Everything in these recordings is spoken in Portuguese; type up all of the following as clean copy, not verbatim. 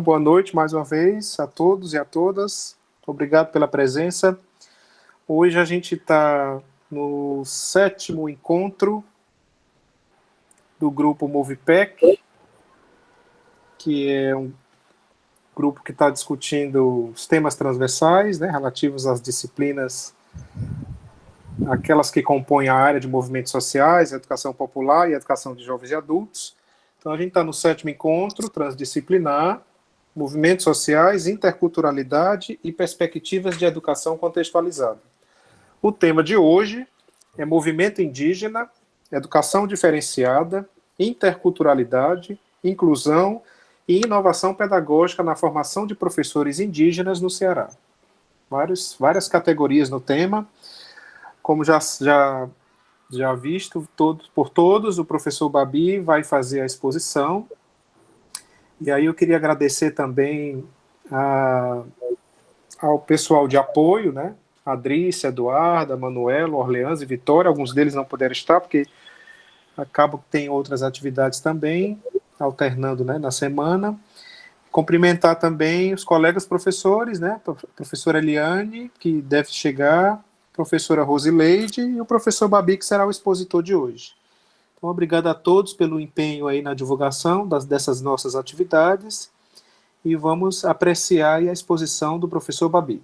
Boa noite mais uma vez a todos e a todas. Obrigado pela presença. Hoje a gente está no 7º encontro do grupo Movipec, que é um grupo que está discutindo os temas transversais, né, relativos às disciplinas, aquelas que compõem a área de movimentos sociais, educação popular e educação de jovens e adultos. Então a gente está no 7º encontro transdisciplinar, movimentos sociais, interculturalidade e perspectivas de educação contextualizada. O tema de hoje é movimento indígena, educação diferenciada, interculturalidade, inclusão e inovação pedagógica na formação de professores indígenas no Ceará. Várias categorias no tema. Como já visto por todos, o professor Babi vai fazer a exposição. E aí eu queria agradecer também ao pessoal de apoio, né? Adrícia, Eduarda, Manuela, Orleans e Vitória. Alguns deles não puderam estar, porque acaba que tem outras atividades também, alternando, né, na semana. Cumprimentar também os colegas professores, né? Professora Eliane, que deve chegar, professora Rosileide e o professor Babi, que será o expositor de hoje. Então, obrigado a todos pelo empenho aí na divulgação dessas nossas atividades e vamos apreciar a exposição do professor Babi.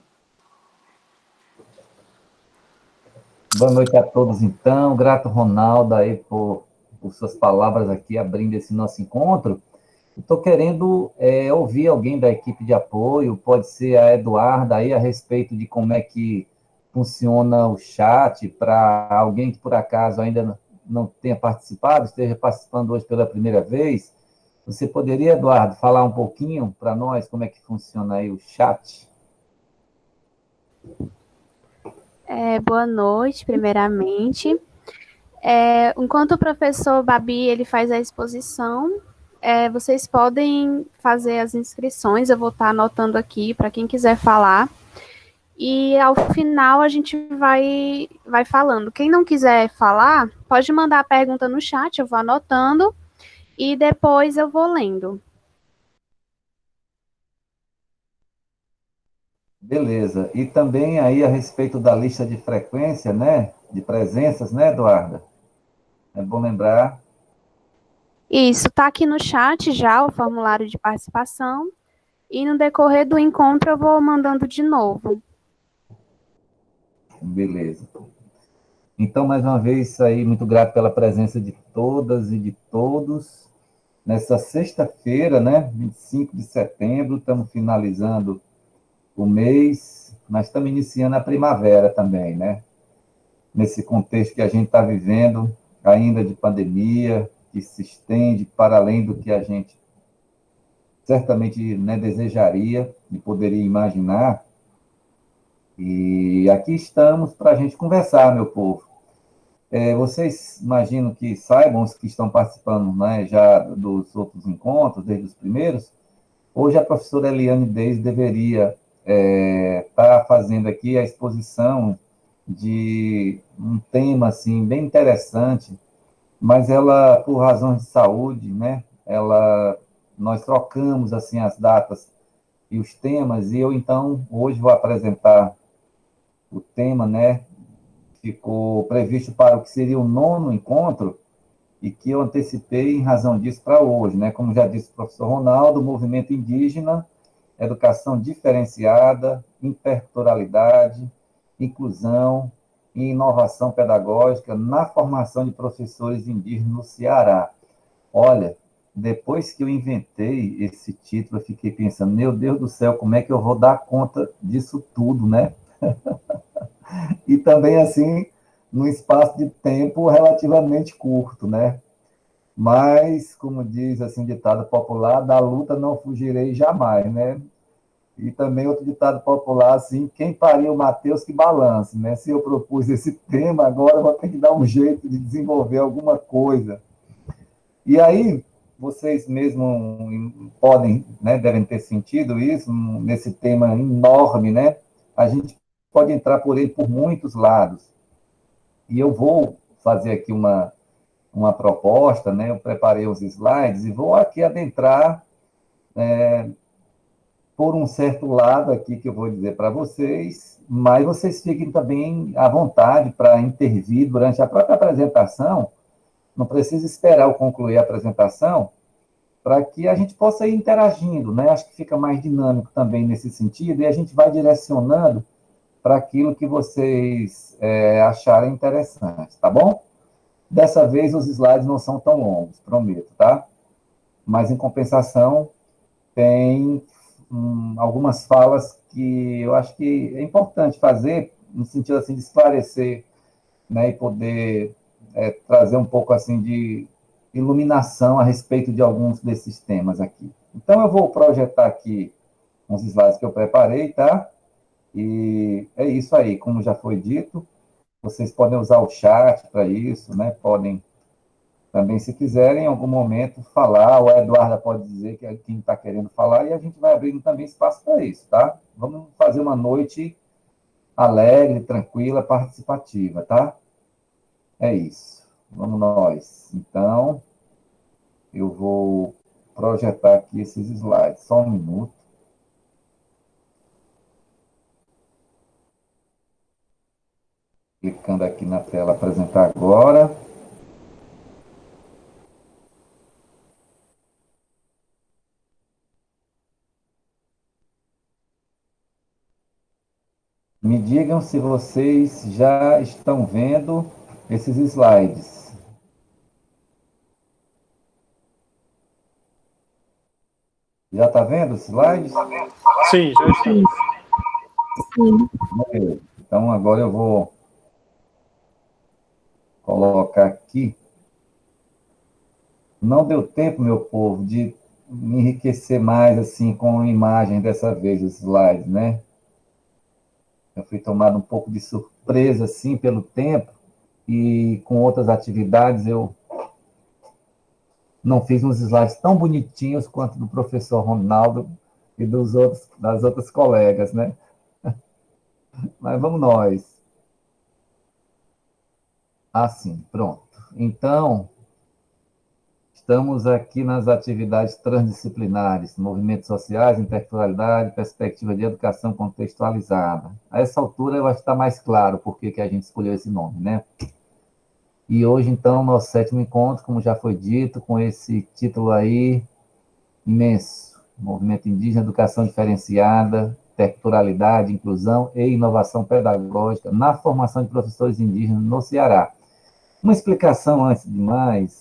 Boa noite a todos, então. Grato, Ronaldo, aí por suas palavras aqui, abrindo esse nosso encontro. Estou querendo ouvir alguém da equipe de apoio, pode ser a Eduarda, aí, a respeito de como é que funciona o chat, para alguém que, por acaso, ainda não tenha participado, esteja participando hoje pela primeira vez. Você poderia, Eduardo, falar um pouquinho para nós como é que funciona aí o chat? Boa noite, primeiramente. Enquanto o professor Babi ele faz a exposição, vocês podem fazer as inscrições, eu vou estar anotando aqui para quem quiser falar. E ao final a gente vai falando. Quem não quiser falar, pode mandar a pergunta no chat, eu vou anotando e depois eu vou lendo. Beleza. E também aí a respeito da lista de frequência, né? De presenças, né, Eduarda? É bom lembrar. Isso, está aqui no chat já o formulário de participação e no decorrer do encontro eu vou mandando de novo. Beleza. Então, mais uma vez, aí, muito grato pela presença de todas e de todos. Nessa sexta-feira, né, 25 de setembro, estamos finalizando o mês, mas estamos iniciando a primavera também, né? Nesse contexto que a gente está vivendo, ainda de pandemia, que se estende para além do que a gente certamente, né, desejaria e poderia imaginar. E aqui estamos para a gente conversar, meu povo. Vocês imagino que saibam, os que estão participando, né, já dos outros encontros, desde os primeiros, hoje a professora Eliane Deis deveria estar fazendo aqui a exposição de um tema assim, bem interessante, mas ela, por razões de saúde, né, nós trocamos assim, as datas e os temas, e eu, então, hoje vou apresentar o tema, né, ficou previsto para o que seria o 9º encontro, e que eu antecipei em razão disso para hoje, né? Como já disse o professor Ronaldo, movimento indígena, educação diferenciada, interculturalidade, inclusão e inovação pedagógica na formação de professores indígenas no Ceará. Olha, depois que eu inventei esse título, eu fiquei pensando, meu Deus do céu, como é que eu vou dar conta disso tudo, né? E também, assim, num espaço de tempo relativamente curto, né? Mas, como diz assim o ditado popular, da luta não fugirei jamais, né? E também outro ditado popular, assim, quem pariu Mateus que balance, né? Se eu propus esse tema, agora eu vou ter que dar um jeito de desenvolver alguma coisa. E aí, vocês mesmo podem, né, devem ter sentido isso, nesse tema enorme, né? A gente pode entrar por ele por muitos lados. E eu vou fazer aqui uma proposta, né? Eu preparei os slides e vou aqui adentrar por um certo lado aqui que eu vou dizer para vocês, mas vocês fiquem também à vontade para intervir durante a própria apresentação. Não precisa esperar eu concluir a apresentação para que a gente possa ir interagindo, né? Acho que fica mais dinâmico também nesse sentido e a gente vai direcionando para aquilo que vocês acharem interessante, tá bom? Dessa vez os slides não são tão longos, prometo, tá? Mas em compensação tem algumas falas que eu acho que é importante fazer no sentido assim de esclarecer, né, e poder trazer um pouco assim de iluminação a respeito de alguns desses temas aqui. Então eu vou projetar aqui uns slides que eu preparei, tá? E é isso aí, como já foi dito, vocês podem usar o chat para isso, né? Podem também, se quiserem, em algum momento, falar, ou a Eduarda pode dizer que é quem está querendo falar, e a gente vai abrindo também espaço para isso, tá? Vamos fazer uma noite alegre, tranquila, participativa, tá? É isso. Vamos nós. Então, eu vou projetar aqui esses slides. Só um minuto. Clicando aqui na tela, apresentar agora. Me digam se vocês já estão vendo esses slides. Já está vendo os slides? Sim, já estamos. Sim. Então, agora eu vou colocar aqui. Não deu tempo, meu povo, de me enriquecer mais assim com imagens dessa vez, os slides, né? Eu fui tomado um pouco de surpresa, assim, pelo tempo, e com outras atividades eu não fiz uns slides tão bonitinhos quanto do professor Ronaldo e das outras colegas, né? Mas vamos nós. Assim, pronto. Então, estamos aqui nas atividades transdisciplinares, movimentos sociais, interculturalidade, perspectiva de educação contextualizada. A essa altura, eu acho que está mais claro por que a gente escolheu esse nome, né? E hoje, então, nosso 7º encontro, como já foi dito, com esse título aí imenso, Movimento Indígena, Educação Diferenciada, Interculturalidade, Inclusão e Inovação Pedagógica na formação de professores indígenas no Ceará. Uma explicação antes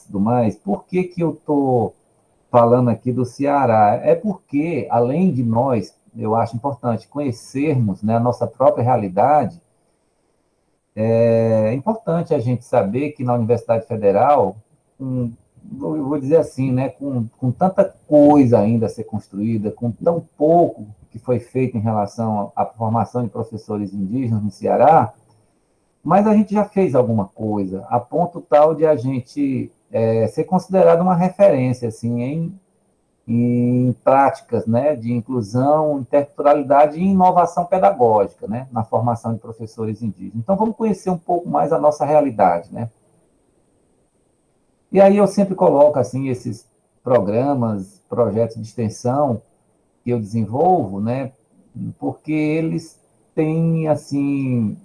do mais, por que eu estou falando aqui do Ceará? É porque, além de nós, eu acho importante conhecermos, né, a nossa própria realidade, é importante a gente saber que na Universidade Federal, eu vou dizer assim, né, com tanta coisa ainda a ser construída, com tão pouco que foi feito em relação à formação de professores indígenas no Ceará, mas a gente já fez alguma coisa, a ponto tal de a gente ser considerado uma referência assim, em práticas, né, de inclusão, interculturalidade e inovação pedagógica, né, na formação de professores indígenas. Então, vamos conhecer um pouco mais a nossa realidade, né? E aí eu sempre coloco, assim, esses programas, projetos de extensão que eu desenvolvo, né, porque eles têm, assim,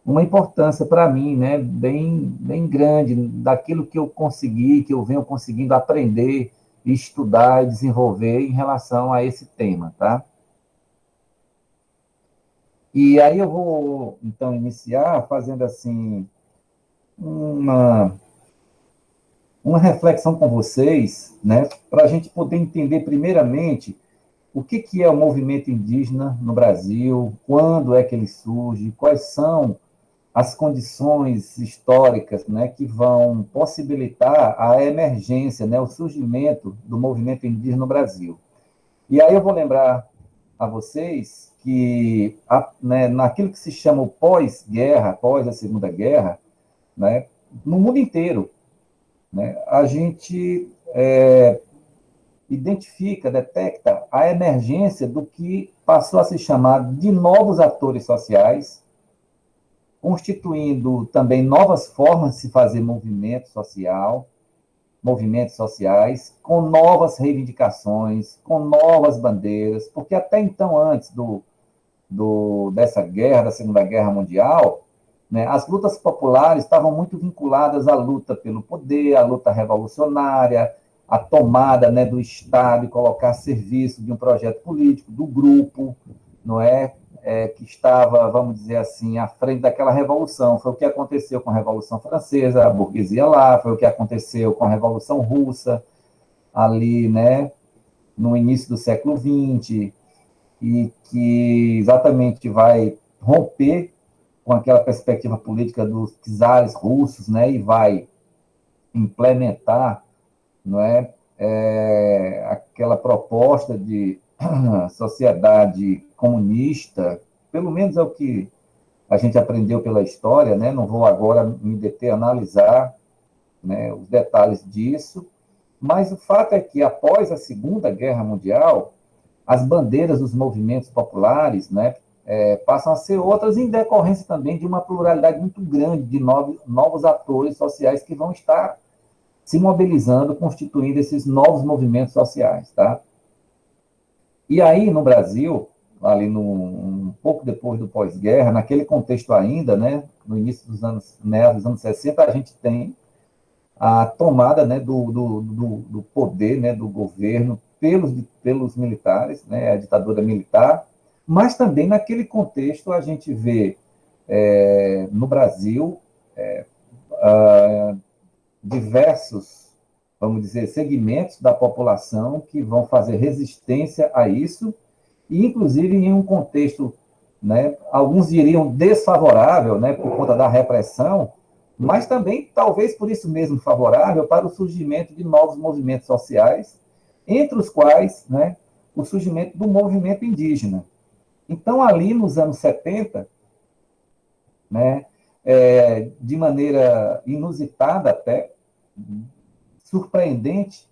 uma importância para mim, né, bem grande, daquilo que eu consegui, que eu venho conseguindo aprender, estudar e desenvolver em relação a esse tema, tá? E aí eu vou, então, iniciar fazendo, assim, uma reflexão com vocês, né, para a gente poder entender, primeiramente, o que é o movimento indígena no Brasil, quando é que ele surge, quais são as condições históricas, né, que vão possibilitar a emergência, né, o surgimento do movimento indígena no Brasil. E aí eu vou lembrar a vocês que, né, naquilo que se chama o pós-guerra, após a Segunda Guerra, né, no mundo inteiro, né, a gente identifica, detecta a emergência do que passou a se chamar de novos atores sociais, constituindo também novas formas de se fazer movimento social, movimentos sociais, com novas reivindicações, com novas bandeiras, porque até então, antes dessa guerra, da Segunda Guerra Mundial, né, as lutas populares estavam muito vinculadas à luta pelo poder, à luta revolucionária, à tomada, né, do Estado e colocar a serviço de um projeto político, do grupo, não é? Que estava, vamos dizer assim, à frente daquela revolução. Foi o que aconteceu com a Revolução Francesa, a burguesia lá, foi o que aconteceu com a Revolução Russa, ali, né, no início do século XX, e que exatamente vai romper com aquela perspectiva política dos czares russos, né, e vai implementar, não aquela proposta de sociedade comunista, pelo menos é o que a gente aprendeu pela história, né? Não vou agora me deter a analisar, né, os detalhes disso, mas o fato é que, após a Segunda Guerra Mundial, as bandeiras dos movimentos populares, né, passam a ser outras, em decorrência também de uma pluralidade muito grande de novos atores sociais que vão estar se mobilizando, constituindo esses novos movimentos sociais, tá? E aí, no Brasil, ali um pouco depois do pós-guerra, naquele contexto ainda, né, no início dos anos, né, dos anos 60, a gente tem a tomada, né, do poder, né, do governo pelos militares, né, a ditadura militar, mas também naquele contexto a gente vê no Brasil diversos, vamos dizer, segmentos da população que vão fazer resistência a isso, e inclusive em um contexto, né, alguns diriam desfavorável, né, por conta da repressão, mas também, talvez por isso mesmo, favorável para o surgimento de novos movimentos sociais, entre os quais, né, o surgimento do movimento indígena. Então, ali nos anos 70, né, de maneira inusitada até, surpreendente,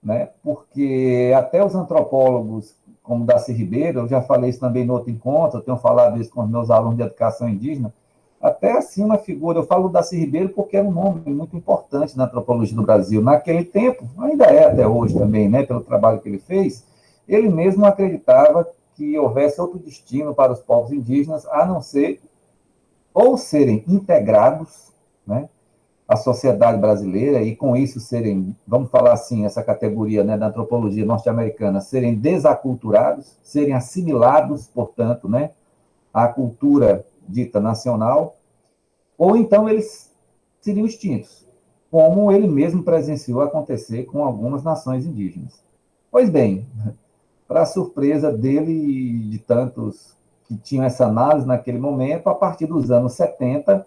né, porque até os antropólogos, como Darcy Ribeiro, eu já falei isso também no outro encontro, eu tenho falado isso com os meus alunos de educação indígena, até assim uma figura, eu falo Darcy Ribeiro porque é um nome muito importante na antropologia do Brasil. Naquele tempo, ainda é até hoje também, né, pelo trabalho que ele fez, ele mesmo acreditava que houvesse outro destino para os povos indígenas, a não ser ou serem integrados, né, à sociedade brasileira, e com isso serem, vamos falar assim, essa categoria, né, da antropologia norte-americana, serem desaculturados, serem assimilados, portanto, né, à cultura dita nacional, ou então eles seriam extintos, como ele mesmo presenciou acontecer com algumas nações indígenas. Pois bem, para surpresa dele e de tantos que tinham essa análise naquele momento, a partir dos anos 70,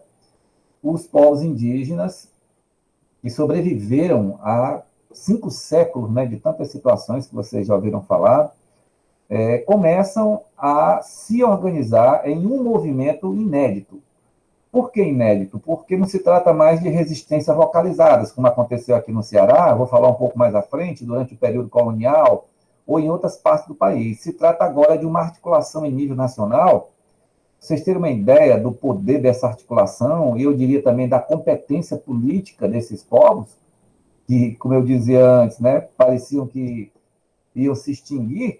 os povos indígenas que sobreviveram a 5 séculos, né, de tantas situações que vocês já ouviram falar, começam a se organizar em um movimento inédito. Por que inédito? Porque não se trata mais de resistências localizadas, como aconteceu aqui no Ceará, vou falar um pouco mais à frente, durante o período colonial, ou em outras partes do país. Se trata agora de uma articulação em nível nacional. Vocês terem uma ideia do poder dessa articulação, e eu diria também da competência política desses povos, que, como eu dizia antes, né, pareciam que iam se extinguir,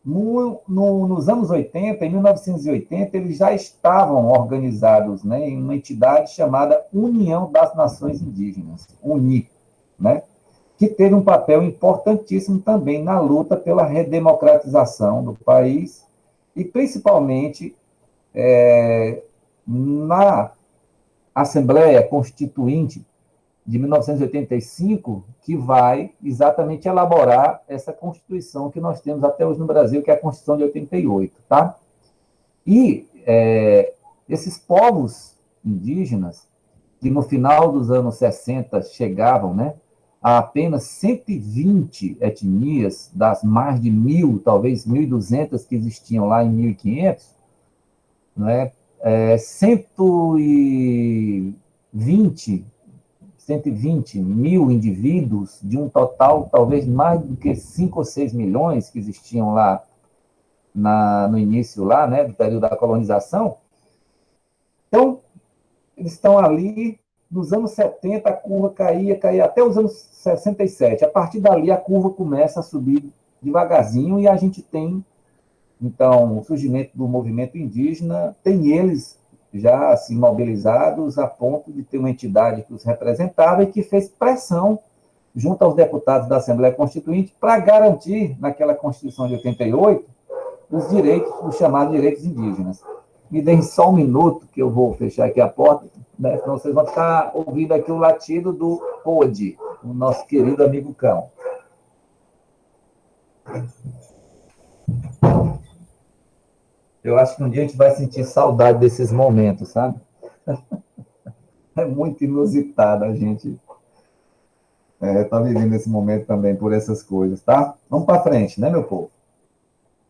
nos anos 80, em 1980, eles já estavam organizados, né, em uma entidade chamada União das Nações Indígenas, UNI, né, que teve um papel importantíssimo também na luta pela redemocratização do país e, principalmente, na Assembleia Constituinte de 1985, que vai exatamente elaborar essa Constituição que nós temos até hoje no Brasil, que é a Constituição de 88, tá? E esses povos indígenas, que no final dos anos 60 chegavam, né, a apenas 120 etnias das mais de 1.000, talvez 1.200 que existiam lá em 1500, né, 120 mil indivíduos, de um total, talvez mais do que 5 ou 6 milhões que existiam lá no início lá, né, do período da colonização. Então, eles estão ali nos anos 70 a curva caía até os anos 67. A partir dali a curva começa a subir devagarzinho e a gente tem, então, o surgimento do movimento indígena, tem eles já assim, mobilizados a ponto de ter uma entidade que os representava e que fez pressão junto aos deputados da Assembleia Constituinte para garantir, naquela Constituição de 88, os direitos, os chamados direitos indígenas. Me deem só um minuto, que eu vou fechar aqui a porta, né? Senão vocês vão ficar ouvindo aqui o latido do Pode, o nosso querido amigo cão. Eu acho que um dia a gente vai sentir saudade desses momentos, sabe? É muito inusitado a gente tá vivendo esse momento também por essas coisas, tá? Vamos para frente, né, meu povo?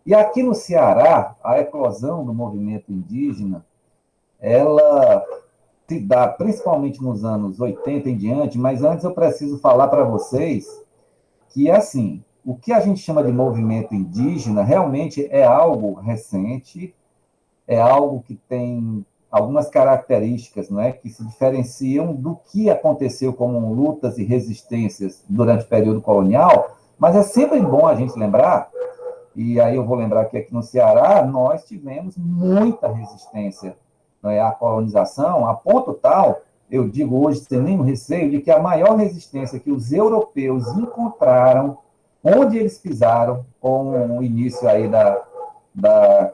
E aqui no Ceará, a eclosão do movimento indígena, ela se dá principalmente nos anos 80 em diante, mas antes eu preciso falar para vocês que, assim, o que a gente chama de movimento indígena realmente é algo recente, é algo que tem algumas características, não é, que se diferenciam do que aconteceu como lutas e resistências durante o período colonial, mas é sempre bom a gente lembrar, e aí eu vou lembrar que aqui no Ceará nós tivemos muita resistência, não é, à colonização, a ponto tal, eu digo hoje sem nenhum receio, de que a maior resistência que os europeus encontraram, onde eles pisaram, com o início aí da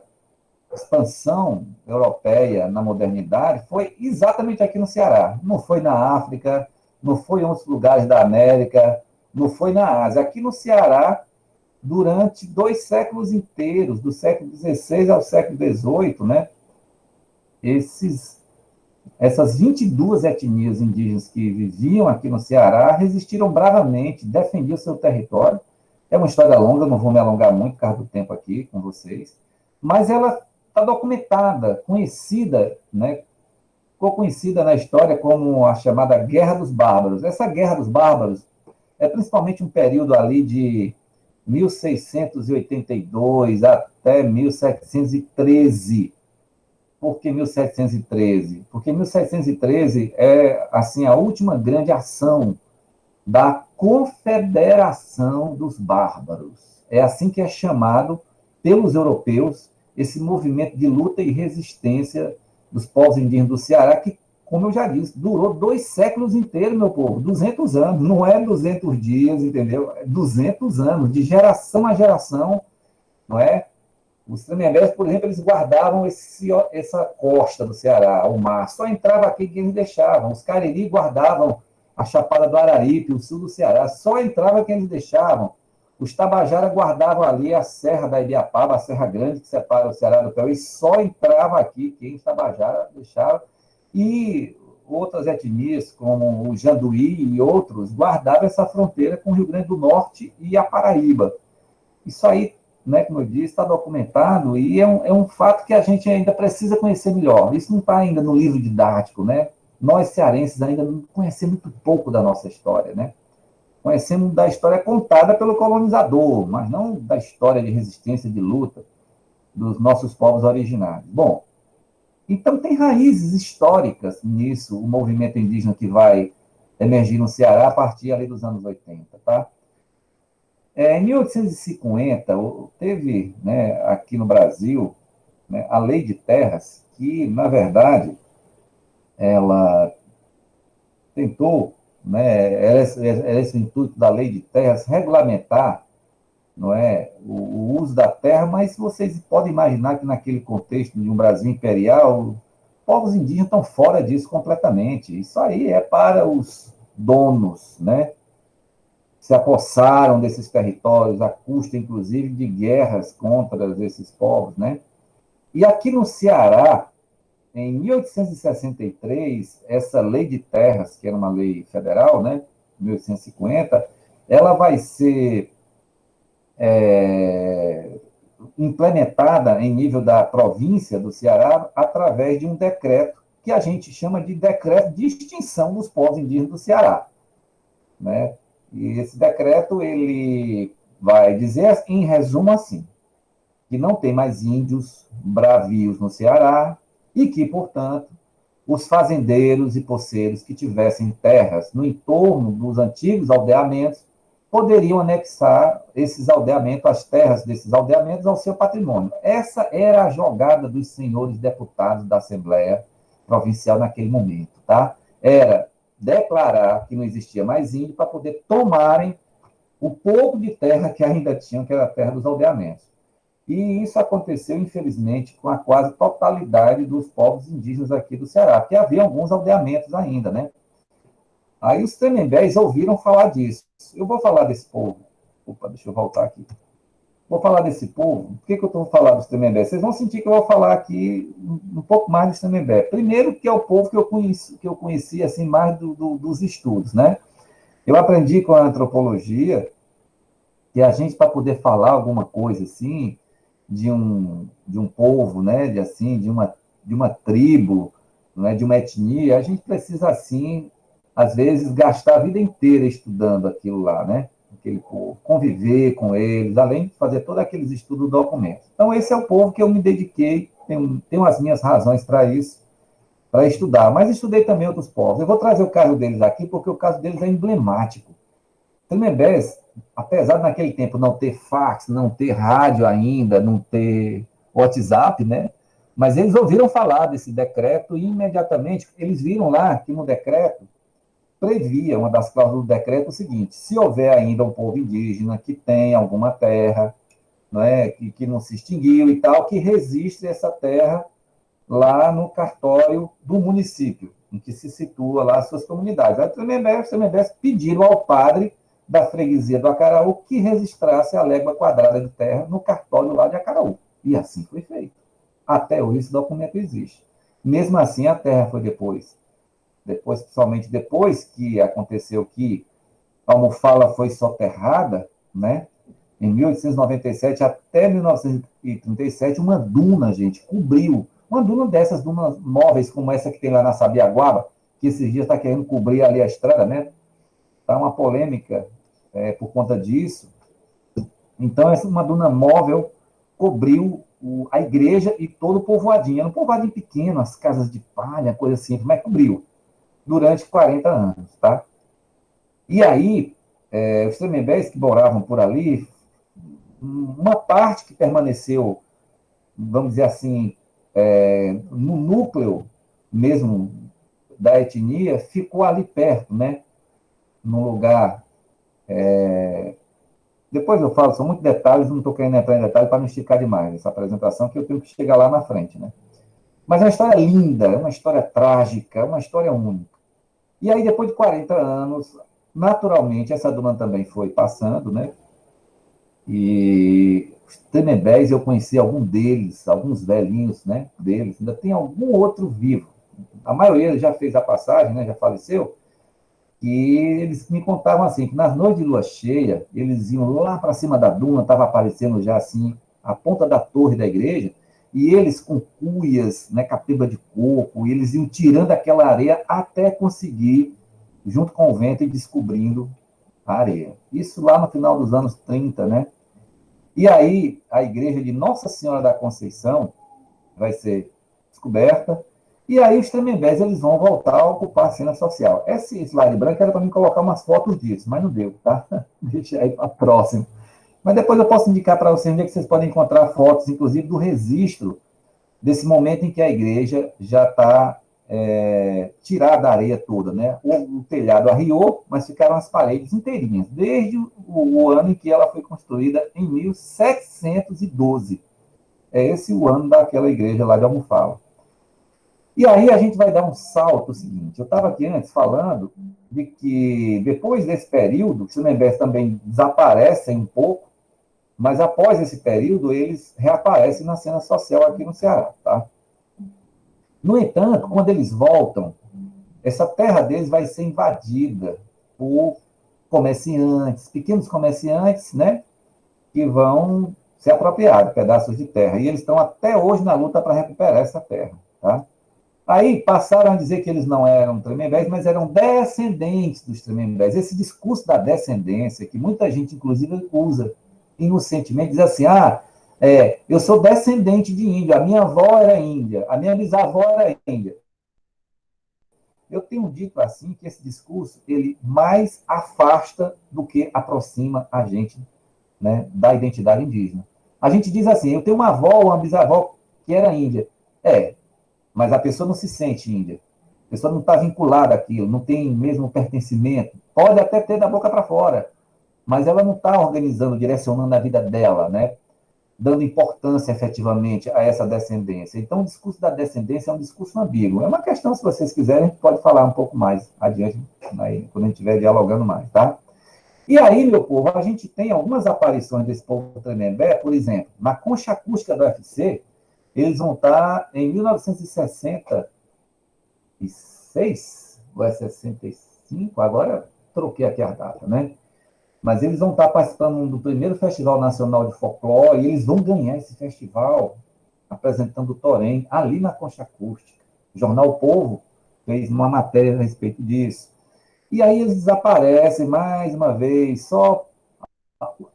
expansão europeia na modernidade, foi exatamente aqui no Ceará. Não foi na África, não foi em outros lugares da América, não foi na Ásia. Aqui no Ceará, durante 2 séculos inteiros, do século XVI ao século XVIII, né, essas 22 etnias indígenas que viviam aqui no Ceará resistiram bravamente, defendiam seu território. É uma história longa, não vou me alongar muito por causa do tempo aqui com vocês, mas ela está documentada, conhecida, né? Ficou conhecida na história como a chamada Guerra dos Bárbaros. Essa Guerra dos Bárbaros é principalmente um período ali de 1682 até 1713. Por que 1713? Porque 1713 é assim a última grande ação da Confederação dos Bárbaros. É assim que é chamado pelos europeus esse movimento de luta e resistência dos povos indígenas do Ceará, que, como eu já disse, durou 2 séculos inteiros, meu povo, 200 anos, não é 200 dias, entendeu? É 200 anos, de geração a geração, não é? Os tremembés, por exemplo, eles guardavam essa costa do Ceará, o mar, só entrava aqui que eles deixavam. Os Cariri guardavam a Chapada do Araripe, o sul do Ceará, só entrava quem eles deixavam. Os Tabajara guardavam ali a Serra da Ibiapaba, a Serra Grande que separa o Ceará do Piauí, só entrava aqui quem os Tabajara deixava. E outras etnias, como o Janduí e outros, guardavam essa fronteira com o Rio Grande do Norte e a Paraíba. Isso aí, né, como eu disse, está documentado e é um fato que a gente ainda precisa conhecer melhor. Isso não está ainda no livro didático, né? Nós, cearenses, ainda não conhecemos muito pouco da nossa história, né? Conhecemos da história contada pelo colonizador, mas não da história de resistência, de luta dos nossos povos originários. Bom, então tem raízes históricas nisso, o movimento indígena que vai emergir no Ceará a partir ali dos anos 80, tá? Em 1850, teve, né, aqui no Brasil, né, a Lei de Terras, que, na verdade, ela tentou, né, era esse o intuito da Lei de Terras, regulamentar, não é, o uso da terra, mas vocês podem imaginar que naquele contexto de um Brasil imperial, povos indígenas estão fora disso completamente. Isso aí é para os donos, né? Se apossaram desses territórios, à custa, inclusive, de guerras contra esses povos, né? E aqui no Ceará, em 1863, essa lei de terras, que era uma lei federal, né, 1850, ela vai ser implementada em nível da província do Ceará através de um decreto que a gente chama de decreto de extinção dos povos indígenas do Ceará, né? E esse decreto ele vai dizer, em resumo, assim, que não tem mais índios bravios no Ceará e que, portanto, os fazendeiros e poceiros que tivessem terras no entorno dos antigos aldeamentos poderiam anexar esses aldeamentos, as terras desses aldeamentos, ao seu patrimônio. Essa era a jogada dos senhores deputados da Assembleia Provincial naquele momento, tá? Era declarar que não existia mais índio para poder tomarem o pouco de terra que ainda tinham, que era a terra dos aldeamentos. E isso aconteceu, infelizmente, com a quase totalidade dos povos indígenas aqui do Ceará, porque havia alguns aldeamentos ainda, né? Aí os Tremembés ouviram falar disso. Eu vou falar desse povo. Opa, deixa eu voltar aqui. Vou falar desse povo. Por que eu estou falando dos Tremembés? Vocês vão sentir que eu vou falar aqui um pouco mais dos Tremembés. Primeiro, que é o povo que eu conheci assim, mais dos estudos, né? Eu aprendi com a antropologia que a gente, para poder falar alguma coisa assim, de um povo, né? De uma tribo, né? De uma etnia, a gente precisa, assim, às vezes, gastar a vida inteira estudando aquilo lá, né? Aquele povo, conviver com eles, além de fazer todos aqueles estudos do documento. Então, esse é o povo que eu me dediquei, tenho as minhas razões para isso, para estudar. Mas estudei também outros povos. Eu vou trazer o caso deles aqui, porque o caso deles é emblemático. Tremembés, apesar de naquele tempo não ter fax, não ter rádio ainda, não ter WhatsApp, né? Mas eles ouviram falar desse decreto e imediatamente eles viram lá que no decreto previa, uma das cláusulas do decreto, o seguinte: se houver ainda um povo indígena que tem alguma terra, não é, que não se extinguiu e tal, que registre essa terra lá no cartório do município, em que se situa lá as suas comunidades. Aí os Tremembés pediram ao padre da freguesia do Acaraú que registrasse a légua quadrada de terra no cartório lá de Acaraú. E assim foi feito. Até hoje esse documento existe. Mesmo assim, a terra foi principalmente depois que aconteceu que a Almofala foi soterrada, né? Em 1897 até 1937, uma duna, gente, cobriu. Uma duna dessas dunas móveis, como essa que tem lá na Sabiaguaba, que esses dias está querendo cobrir ali a estrada, né? Está uma polêmica por conta disso. Então, essa uma duna móvel cobriu a igreja e todo o povoadinho. Era um povoadinho pequeno, as casas de palha, coisa assim, mas cobriu durante 40 anos, tá? E aí, os Tremembés que moravam por ali, uma parte que permaneceu, vamos dizer assim, no núcleo mesmo da etnia, ficou ali perto, né? Num lugar. Depois eu falo, são muitos detalhes, não estou querendo entrar em detalhes para não esticar demais essa apresentação, que eu tenho que chegar lá na frente, né? Mas é uma história linda, é uma história trágica, é uma história única. E aí, depois de 40 anos, naturalmente, essa duna também foi passando, né? E os Tremembés, eu conheci algum deles, alguns velhinhos, né, deles, ainda tem algum outro vivo. A maioria já fez a passagem, né, já faleceu, e eles me contavam assim, que nas noites de lua cheia, eles iam lá para cima da duna, estava aparecendo já assim, a ponta da torre da igreja, e eles com cuias, né, capeba de coco, e eles iam tirando aquela areia até conseguir, junto com o vento, e descobrindo a areia. Isso lá no final dos anos 30, né? E aí, a igreja de Nossa Senhora da Conceição vai ser descoberta, e aí os Tremembés eles vão voltar a ocupar a cena social. Esse slide branco era para mim colocar umas fotos disso, mas não deu, tá? Deixa aí para a próxima. Mas depois eu posso indicar para vocês onde é que vocês podem encontrar fotos, inclusive do registro desse momento em que a igreja já está tirada a areia toda, né? O telhado arriou, mas ficaram as paredes inteirinhas, desde o ano em que ela foi construída, em 1712. É esse o ano daquela igreja lá de Almofala. E aí a gente vai dar um salto seguinte. Eu estava aqui antes falando de que depois desse período, os Tremembés também desaparecem um pouco, mas após esse período eles reaparecem na cena social aqui no Ceará, tá? No entanto, quando eles voltam, essa terra deles vai ser invadida por comerciantes, pequenos comerciantes, né, que vão se apropriar de pedaços de terra. E eles estão até hoje na luta para recuperar essa terra, tá? Aí passaram a dizer que eles não eram Tremembés, mas eram descendentes dos Tremembés. Esse discurso da descendência, que muita gente, inclusive, usa inocentemente, diz assim, eu sou descendente de índio, a minha avó era índia, a minha bisavó era índia. Eu tenho dito assim que esse discurso ele mais afasta do que aproxima a gente, né, da identidade indígena. A gente diz assim, eu tenho uma avó ou uma bisavó que era índia. Mas a pessoa não se sente índia. A pessoa não está vinculada àquilo, não tem mesmo pertencimento. Pode até ter da boca para fora, mas ela não está organizando, direcionando a vida dela, né? Dando importância efetivamente a essa descendência. Então, o discurso da descendência é um discurso ambíguo. É uma questão, se vocês quiserem, a gente pode falar um pouco mais adiante, aí, quando a gente estiver dialogando mais, tá? E aí, meu povo, a gente tem algumas aparições desse povo Tremembé, por exemplo, na concha acústica do UFC, eles vão estar em 1966, ou é 65, agora troquei aqui a data, né? Mas eles vão estar participando do primeiro Festival Nacional de Folclore e eles vão ganhar esse festival apresentando o Torém ali na Concha Acústica. O jornal O Povo fez uma matéria a respeito disso. E aí eles desaparecem mais uma vez, só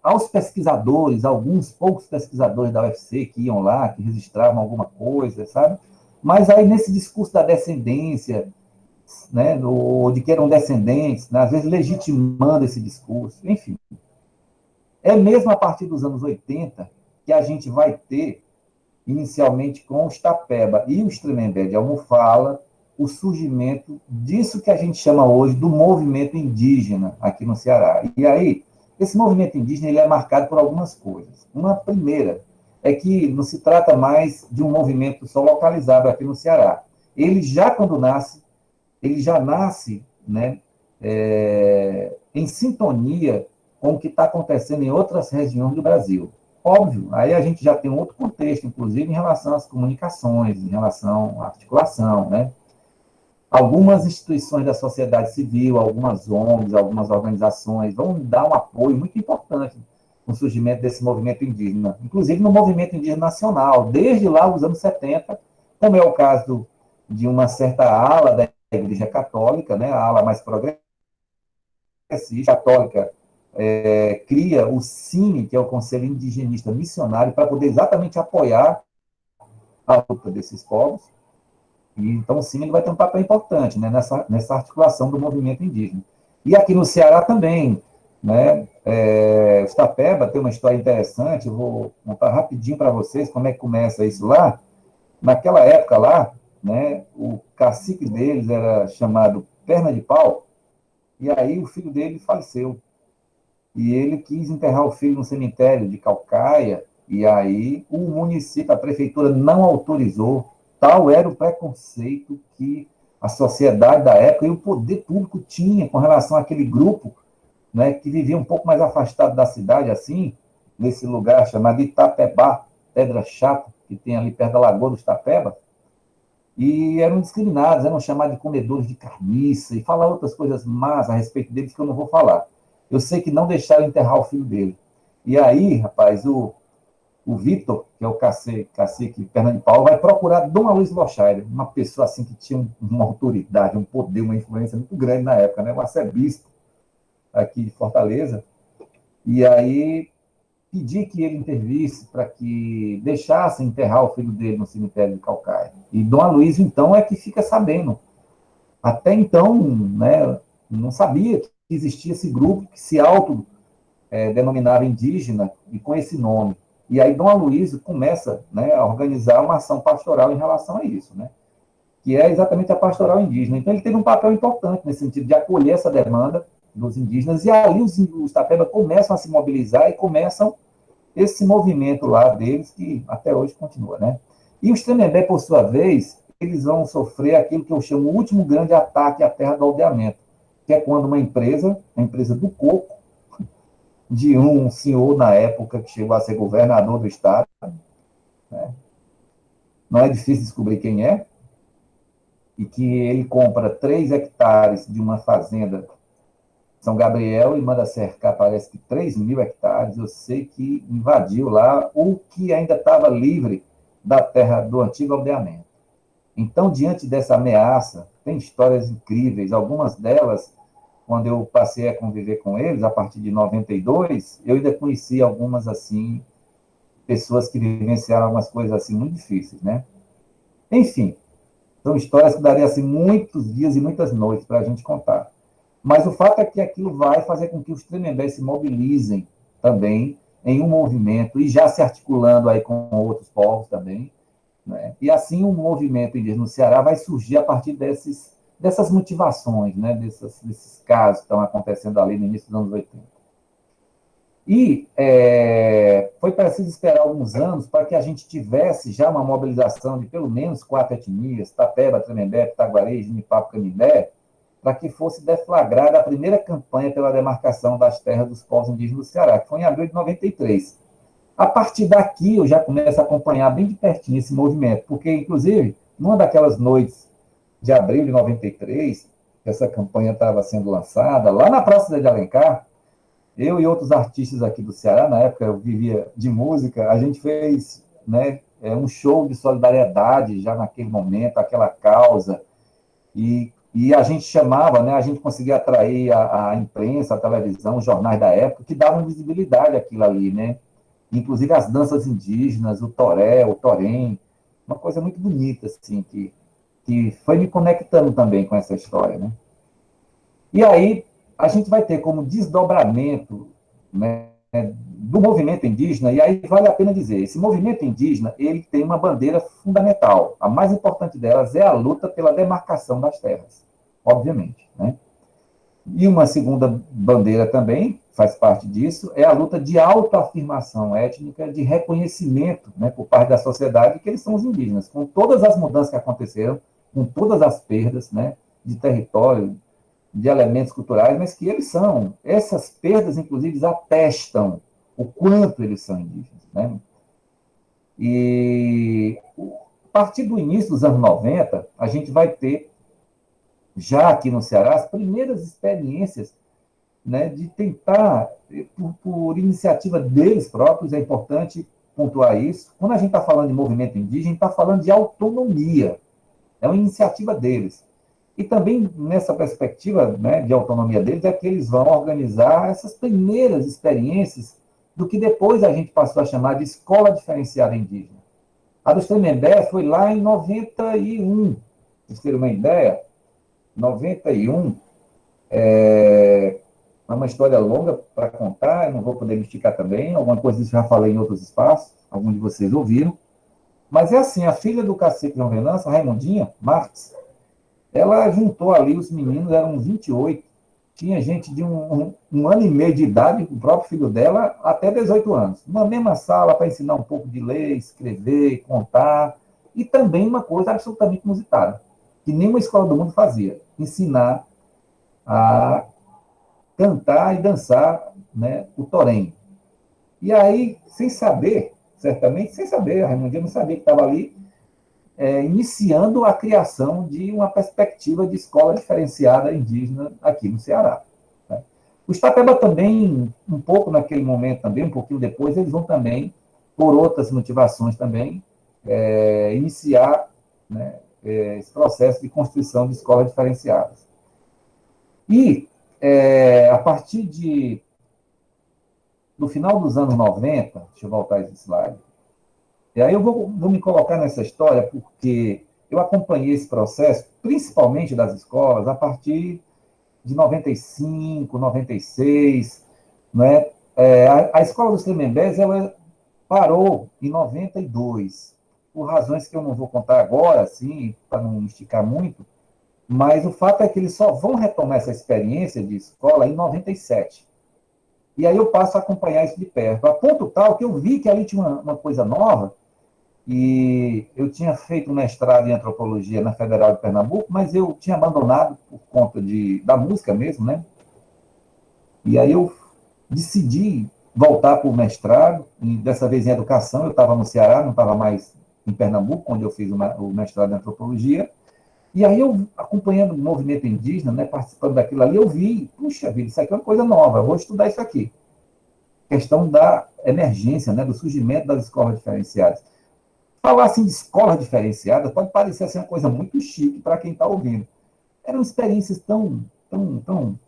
aos pesquisadores, alguns poucos pesquisadores da UFC que iam lá, que registravam alguma coisa, sabe? Mas aí nesse discurso da descendência, né, de que eram descendentes, né, às vezes legitimando esse discurso, enfim. É mesmo a partir dos anos 80 que a gente vai ter, inicialmente com os Tapeba e os Tremembé de Almofala, o surgimento disso que a gente chama hoje do movimento indígena aqui no Ceará. E aí, esse movimento indígena ele é marcado por algumas coisas. Uma primeira é que não se trata mais de um movimento só localizado aqui no Ceará. Ele já, quando nasce, ele já nasce, né, em sintonia com o que está acontecendo em outras regiões do Brasil. Óbvio, aí a gente já tem um outro contexto, inclusive em relação às comunicações, em relação à articulação, né? Algumas instituições da sociedade civil, algumas ONGs, algumas organizações vão dar um apoio muito importante no surgimento desse movimento indígena, inclusive no movimento indígena nacional, desde lá os anos 70, como é o caso de uma certa ala da Igreja Católica, né, a ala mais progressista, católica, cria o CIMI, que é o Conselho Indigenista Missionário, para poder exatamente apoiar a luta desses povos. E, então, o CIMI vai ter um papel importante, né, nessa articulação do movimento indígena. E aqui no Ceará também, né, os Tapeba tem uma história interessante, eu vou contar rapidinho para vocês como é que começa isso lá. Naquela época lá, né, o cacique deles era chamado Perna de Pau, e aí o filho dele faleceu. E ele quis enterrar o filho no cemitério de Calcaia, e aí o município, a prefeitura não autorizou. Tal era o preconceito que a sociedade da época e o poder público tinha com relação àquele grupo, né, que vivia um pouco mais afastado da cidade, assim, nesse lugar chamado Itapebá, Pedra Chata, que tem ali perto da Lagoa dos Tapeba, e eram discriminados, eram chamados de comedores de carniça, e falar outras coisas más a respeito deles que eu não vou falar. Eu sei que não deixaram enterrar o filho dele. E aí, rapaz, o Vitor, que é o cacique Perna de Pau, vai procurar Dom Aloysio Lochaire, uma pessoa assim que tinha uma autoridade, um poder, uma influência muito grande na época, né? O arcebispo aqui de Fortaleza. E aí pedir que ele intervisse para que deixasse enterrar o filho dele no cemitério de Calcaia. E Dom Aloysio, então, é que fica sabendo. Até então, né, não sabia que existia esse grupo que se autodenominava indígena e com esse nome. E aí Dom Aloysio começa, né, a organizar uma ação pastoral em relação a isso, né, que é exatamente a pastoral indígena. Então ele teve um papel importante nesse sentido de acolher essa demanda dos indígenas, e ali os Tapeba começam a se mobilizar e começam esse movimento lá deles, que até hoje continua, né? E os Tremembé, por sua vez, eles vão sofrer aquilo que eu chamo o último grande ataque à terra do aldeamento, que é quando uma empresa, a empresa do coco, de um senhor na época que chegou a ser governador do estado, né? Não é difícil descobrir quem é, e que ele compra 3 hectares de uma fazenda São Gabriel e manda cercar, parece que 3.000 hectares. Eu sei que invadiu lá o que ainda estava livre da terra do antigo aldeamento. Então, diante dessa ameaça, tem histórias incríveis, algumas delas, quando eu passei a conviver com eles, a partir de 92, eu ainda conheci algumas, assim, pessoas que vivenciaram algumas coisas, assim, muito difíceis, né? Enfim, São histórias que dariam assim, muitos dias e muitas noites para a gente contar. Mas o fato é que aquilo vai fazer com que os Tremembés se mobilizem também em um movimento, e já se articulando aí com outros povos também, né? E assim o movimento indígena no Ceará vai surgir a partir dessas motivações, né? Desses casos que estão acontecendo ali no início dos anos 80. E foi preciso esperar alguns anos para que a gente tivesse já uma mobilização de pelo menos 4 etnias, Tapeba, Tremembé, Pitaguari, Jenipapo, Canindé, para que fosse deflagrada a primeira campanha pela demarcação das terras dos povos indígenas do Ceará, que foi em abril de 93. A partir daqui, eu já começo a acompanhar bem de pertinho esse movimento, porque, inclusive, numa daquelas noites de abril de 93, que essa campanha estava sendo lançada, lá na Praça de Alencar, eu e outros artistas aqui do Ceará, na época eu vivia de música, a gente fez, né, um show de solidariedade já naquele momento, aquela causa, e a gente chamava, né, a gente conseguia atrair a imprensa, a televisão, os jornais da época, que davam visibilidade àquilo ali, né? Inclusive as danças indígenas, o toré, o torém, uma coisa muito bonita, assim, que foi me conectando também com essa história, né? E aí a gente vai ter como desdobramento, né, do movimento indígena, e aí vale a pena dizer, esse movimento indígena, ele tem uma bandeira fundamental. A mais importante delas é a luta pela demarcação das terras, obviamente, né? E uma segunda bandeira também, faz parte disso, é a luta de autoafirmação étnica, de reconhecimento, né, por parte da sociedade que eles são os indígenas, com todas as mudanças que aconteceram, com todas as perdas, né, de território, de elementos culturais, mas que eles são. Essas perdas, inclusive, atestam o quanto eles são indígenas, né? E a partir do início dos anos 90, a gente vai ter, já aqui no Ceará, as primeiras experiências, né, de tentar, por iniciativa deles próprios, é importante pontuar isso. Quando a gente está falando de movimento indígena, a gente está falando de autonomia. É uma iniciativa deles. E também, nessa perspectiva, né, de autonomia deles, é que eles vão organizar essas primeiras experiências do que depois a gente passou a chamar de escola diferenciada indígena. A dos Tremembé foi lá em 91. Para vocês terem uma ideia, 91 é uma história longa para contar, eu não vou poder me esticar também, alguma coisa disso já falei em outros espaços, alguns de vocês ouviram. Mas é assim, a filha do cacique João Venâncio, a Raimundinha Marques, ela juntou ali os meninos, eram 28, tinha gente de um ano e meio de idade, o próprio filho dela, até 18 anos. Na mesma sala para ensinar um pouco de ler, escrever, contar, e também uma coisa absolutamente inusitada, que nenhuma escola do mundo fazia, ensinar a cantar e dançar, né, o torém. E aí, sem saber, certamente sem saber, a Raimundinha não sabia que estava ali, iniciando a criação de uma perspectiva de escola diferenciada indígena aqui no Ceará, né? Os Tapeba também, um pouco naquele momento também, um pouquinho depois, eles vão também, por outras motivações também, iniciar, né, esse processo de construção de escolas diferenciadas. E, a partir do final dos anos 90, deixa eu voltar esse slide, e aí eu vou me colocar nessa história porque eu acompanhei esse processo, principalmente das escolas, a partir de 95, 96, né? A escola dos Tremembés, ela parou em 92, por razões que eu não vou contar agora, assim, para não esticar muito, mas o fato é que eles só vão retomar essa experiência de escola em 97. E aí eu passo a acompanhar isso de perto, a ponto tal que eu vi que ali tinha uma coisa nova. E eu tinha feito um mestrado em antropologia na Federal de Pernambuco, mas eu tinha abandonado por conta da música mesmo, né? E aí eu decidi voltar para o mestrado, e dessa vez em educação. Eu estava no Ceará, não estava mais em Pernambuco, onde eu fiz o mestrado em antropologia. E aí eu, acompanhando o movimento indígena, né, participando daquilo ali, eu vi, puxa vida, isso aqui é uma coisa nova, eu vou estudar isso aqui. Questão da emergência, né, do surgimento das escolas diferenciadas. Falar assim de escola diferenciada pode parecer assim, uma coisa muito chique para quem está ouvindo. Eram experiências tão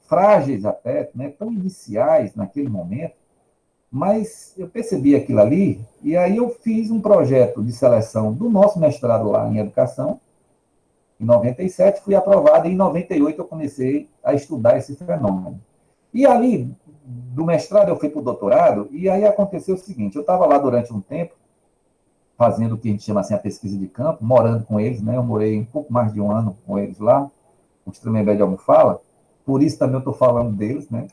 frágeis até, né, tão iniciais naquele momento, mas eu percebi aquilo ali, e aí eu fiz um projeto de seleção do nosso mestrado lá em educação, Em 97 fui aprovado, e em 98 eu comecei a estudar esse fenômeno. E ali, do mestrado, eu fui para o doutorado, e aí aconteceu o seguinte: eu estava lá durante um tempo, fazendo o que a gente chama assim a pesquisa de campo, morando com eles, né? Eu morei um pouco mais de um ano com eles lá, o Tremembé de Almofala, por isso também eu estou falando deles, né?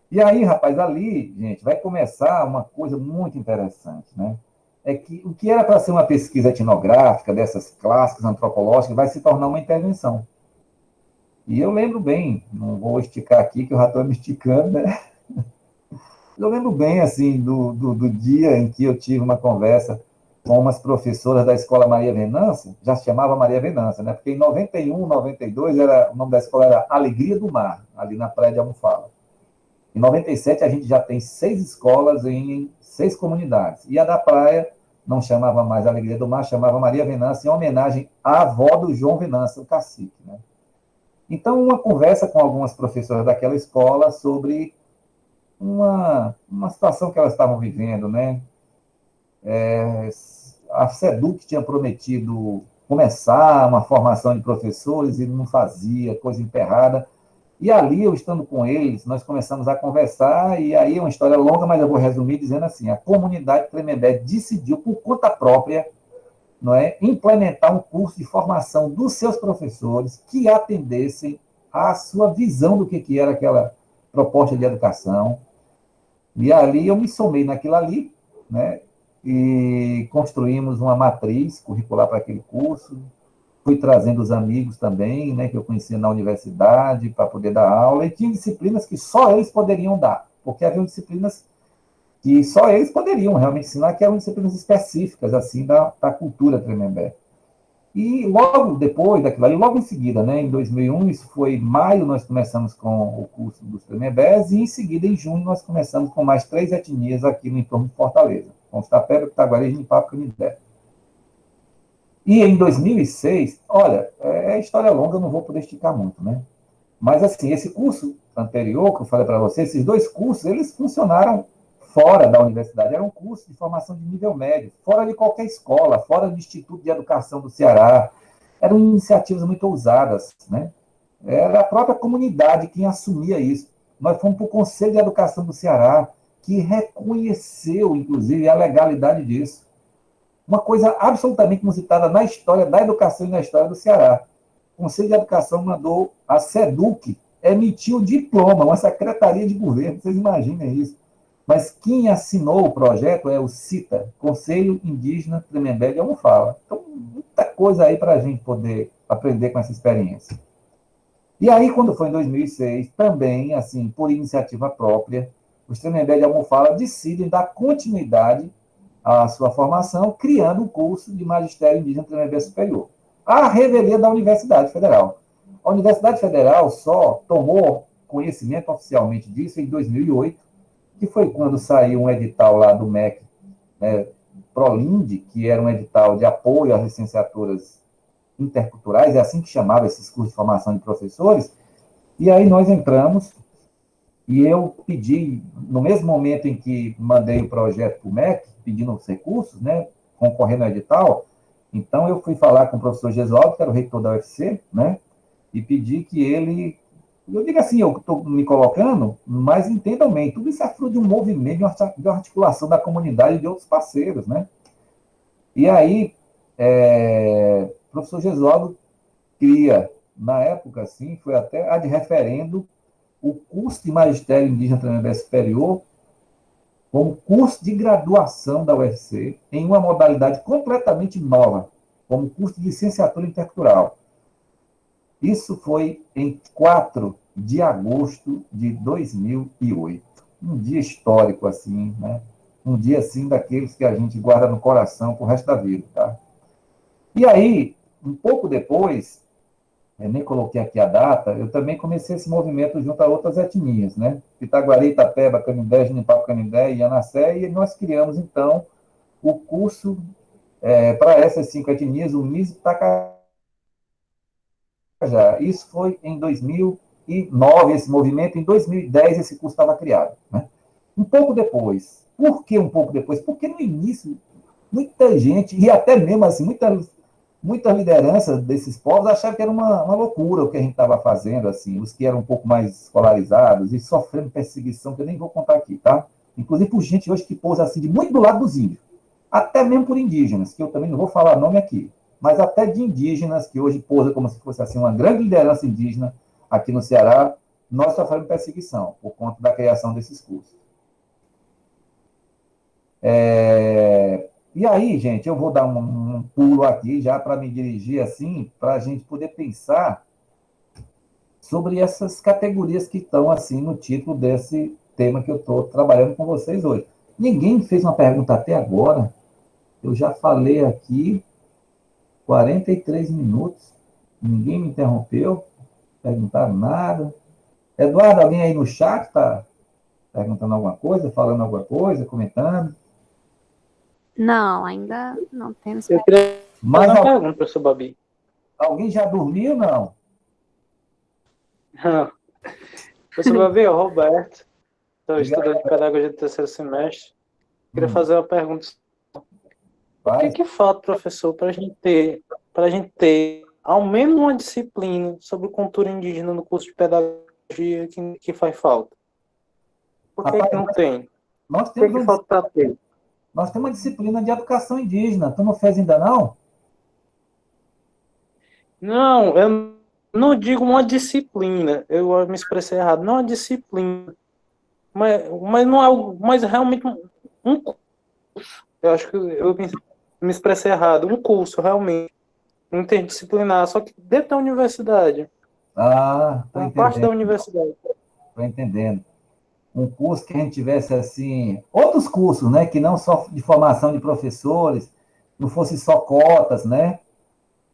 E aí, rapaz, ali, gente, vai começar uma coisa muito interessante, né? É que o que era para ser uma pesquisa etnográfica, dessas clássicas antropológicas, vai se tornar uma intervenção. E eu lembro bem, não vou esticar aqui, que eu já estou me esticando, né? Eu lembro bem, assim, do dia em que eu tive uma conversa com umas professoras da Escola Maria Venância, já se chamava Maria Venância, né? Porque em 91, 92, o nome da escola era Alegria do Mar, ali na Praia de Almofala. Em 97, a gente já tem 6 escolas em 6 comunidades. E a da praia não chamava mais Alegria do Mar, chamava Maria Venância, em homenagem à avó do João Venância, o cacique, né? Então, uma conversa com algumas professoras daquela escola sobre uma situação que elas estavam vivendo, né? A SEDUC tinha prometido começar uma formação de professores e não fazia, coisa emperrada. E ali, eu estando com eles, nós começamos a conversar, e aí é uma história longa, mas eu vou resumir dizendo assim: a comunidade Tremembé decidiu, por conta própria, não é, implementar um curso de formação dos seus professores que atendessem à sua visão do que era aquela proposta de educação. E ali eu me somei naquilo ali, né, e construímos uma matriz curricular para aquele curso. Fui trazendo os amigos também, né, que eu conhecia na universidade, para poder dar aula, e tinha disciplinas que só eles poderiam dar, porque haviam disciplinas que só eles poderiam realmente ensinar, que eram disciplinas específicas, assim, da cultura Tremembé. E logo depois daquilo ali, logo em seguida, né, em 2001, isso foi maio, nós começamos com o curso dos Tremembés, e em seguida, em junho, nós começamos com mais 3 etnias aqui no entorno de Fortaleza, com os Tapera, Pitaguari, Genipapo e Canindé. E em 2006, olha, é história longa, eu não vou poder esticar muito, né? Mas, assim, esse curso anterior, que eu falei para você, esses 2 cursos, eles funcionaram fora da universidade. Era um curso de formação de nível médio, fora de qualquer escola, fora do Instituto de Educação do Ceará. Eram iniciativas muito ousadas, né? Era a própria comunidade quem assumia isso. Nós fomos para o Conselho de Educação do Ceará, que reconheceu, inclusive, a legalidade disso. Uma coisa absolutamente inusitada na história da educação e na história do Ceará. O Conselho de Educação mandou a SEDUC emitir o diploma, uma secretaria de governo, vocês imaginem isso. Mas quem assinou o projeto é o CITA, Conselho Indígena Tremembé de Almofala. Então, muita coisa aí para a gente poder aprender com essa experiência. E aí, quando foi em 2006, também, assim, por iniciativa própria, os Tremembé de Almofala decidem dar continuidade à sua formação, criando o curso de Magistério Indígena Tremembé Superior, à revelia da Universidade Federal. A Universidade Federal só tomou conhecimento oficialmente disso em 2008, que foi quando saiu um edital lá do MEC, né, ProLinde, que era um edital de apoio às licenciaturas interculturais, é assim que chamava esses cursos de formação de professores, e aí nós entramos, e eu pedi, no mesmo momento em que mandei o projeto para o MEC, pedindo os recursos, né, concorrendo ao edital, então eu fui falar com o professor Gesualdo, que era o reitor da UFC, né, e pedi que ele, eu digo assim, eu estou me colocando, mas entendam bem, tudo isso é fruto de um movimento, de uma articulação da comunidade e de outros parceiros, né. E aí, o professor Gesualdo cria, na época, assim, foi até ad referendo, o curso de Magistério Indígena Tremembé Superior como curso de graduação da UFC em uma modalidade completamente nova, como curso de licenciatura intercultural. Isso foi em 4 de agosto de 2008. Um dia histórico, assim, né? Um dia, assim, daqueles que a gente guarda no coração pro resto da vida, tá? E aí, um pouco depois, eu nem coloquei aqui a data, eu também comecei esse movimento junto a outras etnias, né? Pitaguari, Itapeba, Canindé, Genipapo, Canindé e Anassé, e nós criamos, então, o curso para essas 5 etnias, o MIS Itacajá. Isso foi em 2009, esse movimento, em 2010 esse curso estava criado, né? Um pouco depois. Por que um pouco depois? Porque no início, muita gente, e até mesmo assim, muitas lideranças desses povos achavam que era uma loucura o que a gente estava fazendo, assim, os que eram um pouco mais escolarizados e sofrendo perseguição, que eu nem vou contar aqui, tá? Inclusive por gente hoje que pousa assim, de muito do lado dos índios, até mesmo por indígenas, que eu também não vou falar nome aqui, mas até de indígenas que hoje pousam como se fosse assim uma grande liderança indígena aqui no Ceará, nós sofremos perseguição por conta da criação desses cursos. E aí, gente, eu vou dar um pulo aqui já para me dirigir assim, para a gente poder pensar sobre essas categorias que estão assim no título desse tema que eu estou trabalhando com vocês hoje. Ninguém fez uma pergunta até agora. Eu já falei aqui 43 minutos. Ninguém me interrompeu, perguntaram nada. Eduardo, alguém aí no chat está perguntando alguma coisa, falando alguma coisa, comentando? Não, ainda não temos. Eu queria Mas fazer uma pergunta, professor Babi. alguém já dormiu, não? Professor Babi, é o Roberto, sou estudante de pedagogia do terceiro semestre. Queria fazer uma pergunta. O que falta, professor, para a gente ter ao menos uma disciplina sobre cultura indígena no curso de pedagogia que faz falta? Por que Rapaz, que não tem? Nós O que temos, falta para ter? nós temos uma disciplina de educação indígena. Tu não fez ainda, não? Não, eu não digo uma disciplina, eu me expressei errado, não uma disciplina, mas não é algo, mas realmente um curso. Eu acho que eu me expressei errado, um curso realmente interdisciplinar, só que dentro da universidade, Ah, estou uma parte da entendendo, universidade. estou entendendo. Um curso que a gente tivesse, assim, outros cursos, né, que não só de formação de professores, não fosse só cotas, né,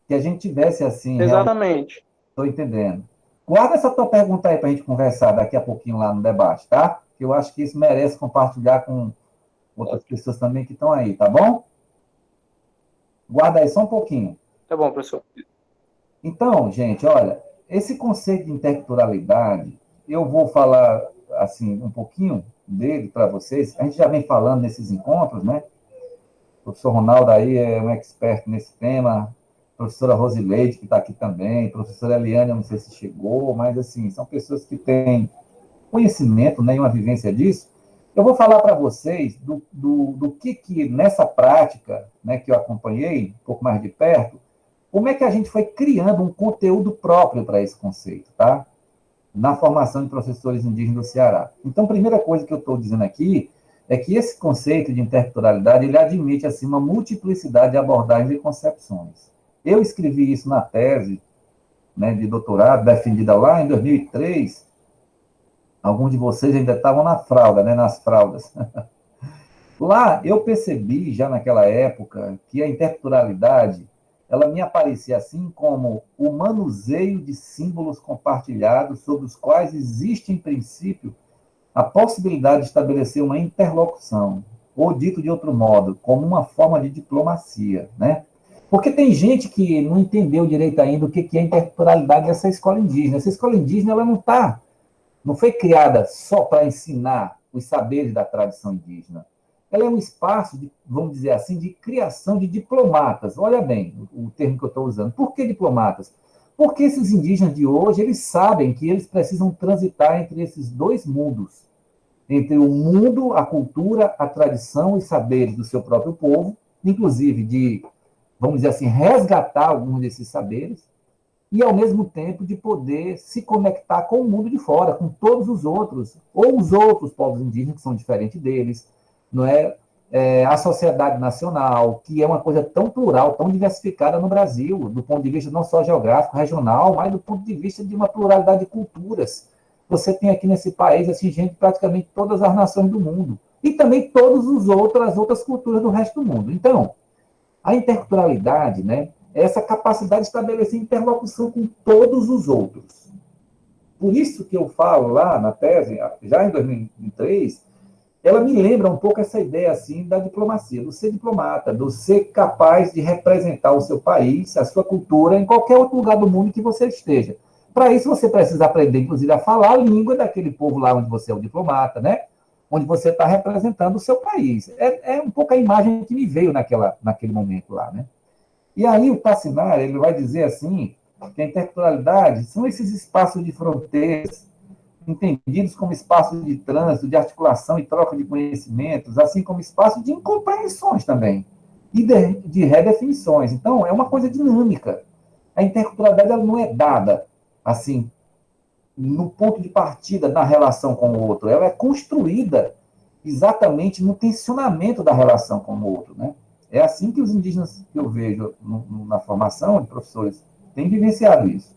que a gente tivesse, assim, realmente, Exatamente. estou entendendo. Guarda essa tua pergunta aí para a gente conversar daqui a pouquinho lá no debate, tá? Que eu acho que isso merece compartilhar com outras pessoas também que estão aí, tá bom? Guarda aí só um pouquinho. Tá bom, professor. Então, gente, olha, esse conceito de interculturalidade, eu vou falar assim um pouquinho dele para vocês. A gente já vem falando nesses encontros, né? O professor Ronaldo aí é um expert nesse tema, a professora Rosileide, que está aqui também, a professora Eliane, eu não sei se chegou, mas assim, são pessoas que têm conhecimento, né, e uma vivência disso. Eu vou falar para vocês do que nessa prática, né, que eu acompanhei um pouco mais de perto, como é que a gente foi criando um conteúdo próprio para esse conceito, tá? Na formação de professores indígenas do Ceará. Então, a primeira coisa que eu estou dizendo aqui é que esse conceito de interculturalidade, ele admite, assim, uma multiplicidade de abordagens e concepções. Eu escrevi isso na tese, né, de doutorado, defendida lá em 2003. Alguns de vocês ainda estavam na fralda, né, nas fraldas. Lá, eu percebi, já naquela época, que a interculturalidade ela me aparecia assim como o manuseio de símbolos compartilhados sobre os quais existe, em princípio, a possibilidade de estabelecer uma interlocução, ou dito de outro modo, como uma forma de diplomacia, né? Porque tem gente que não entendeu direito ainda o que é a interculturalidade dessa escola indígena. Essa escola indígena ela não foi criada só para ensinar os saberes da tradição indígena. Ela é um espaço, vamos dizer assim, de criação de diplomatas. Olha bem o termo que eu estou usando. Por que diplomatas? Porque esses indígenas de hoje, eles sabem que eles precisam transitar entre esses dois mundos. Entre o mundo, a cultura, a tradição e saberes do seu próprio povo, inclusive de, vamos dizer assim, resgatar alguns desses saberes, e, ao mesmo tempo, de poder se conectar com o mundo de fora, com todos os outros, ou os outros povos indígenas que são diferentes deles, não é? A sociedade nacional, que é uma coisa tão plural, tão diversificada no Brasil, do ponto de vista não só geográfico, regional, mas do ponto de vista de uma pluralidade de culturas. Você tem aqui nesse país assim, gente de praticamente todas as nações do mundo, e também todas as outras culturas do resto do mundo. Então, a interculturalidade, né, é essa capacidade de estabelecer interlocução com todos os outros. Por isso que eu falo lá na tese, já em 2003, ela me lembra um pouco essa ideia assim da diplomacia, do ser diplomata, do ser capaz de representar o seu país, a sua cultura, em qualquer outro lugar do mundo que você esteja. Para isso, você precisa aprender, inclusive, a falar a língua daquele povo lá onde você é o diplomata, né? Onde você está representando o seu país. É um pouco a imagem que me veio naquele momento lá, né? E aí o Tassinari, ele vai dizer assim, que a interculturalidade são esses espaços de fronteiras, entendidos como espaços de trânsito, de articulação e troca de conhecimentos, assim como espaços de incompreensões também, e de redefinições. Então, é uma coisa dinâmica. A interculturalidade ela não é dada, assim, no ponto de partida na relação com o outro. Ela é construída exatamente no tensionamento da relação com o outro, né? É assim que os indígenas que eu vejo na formação de professores têm vivenciado isso.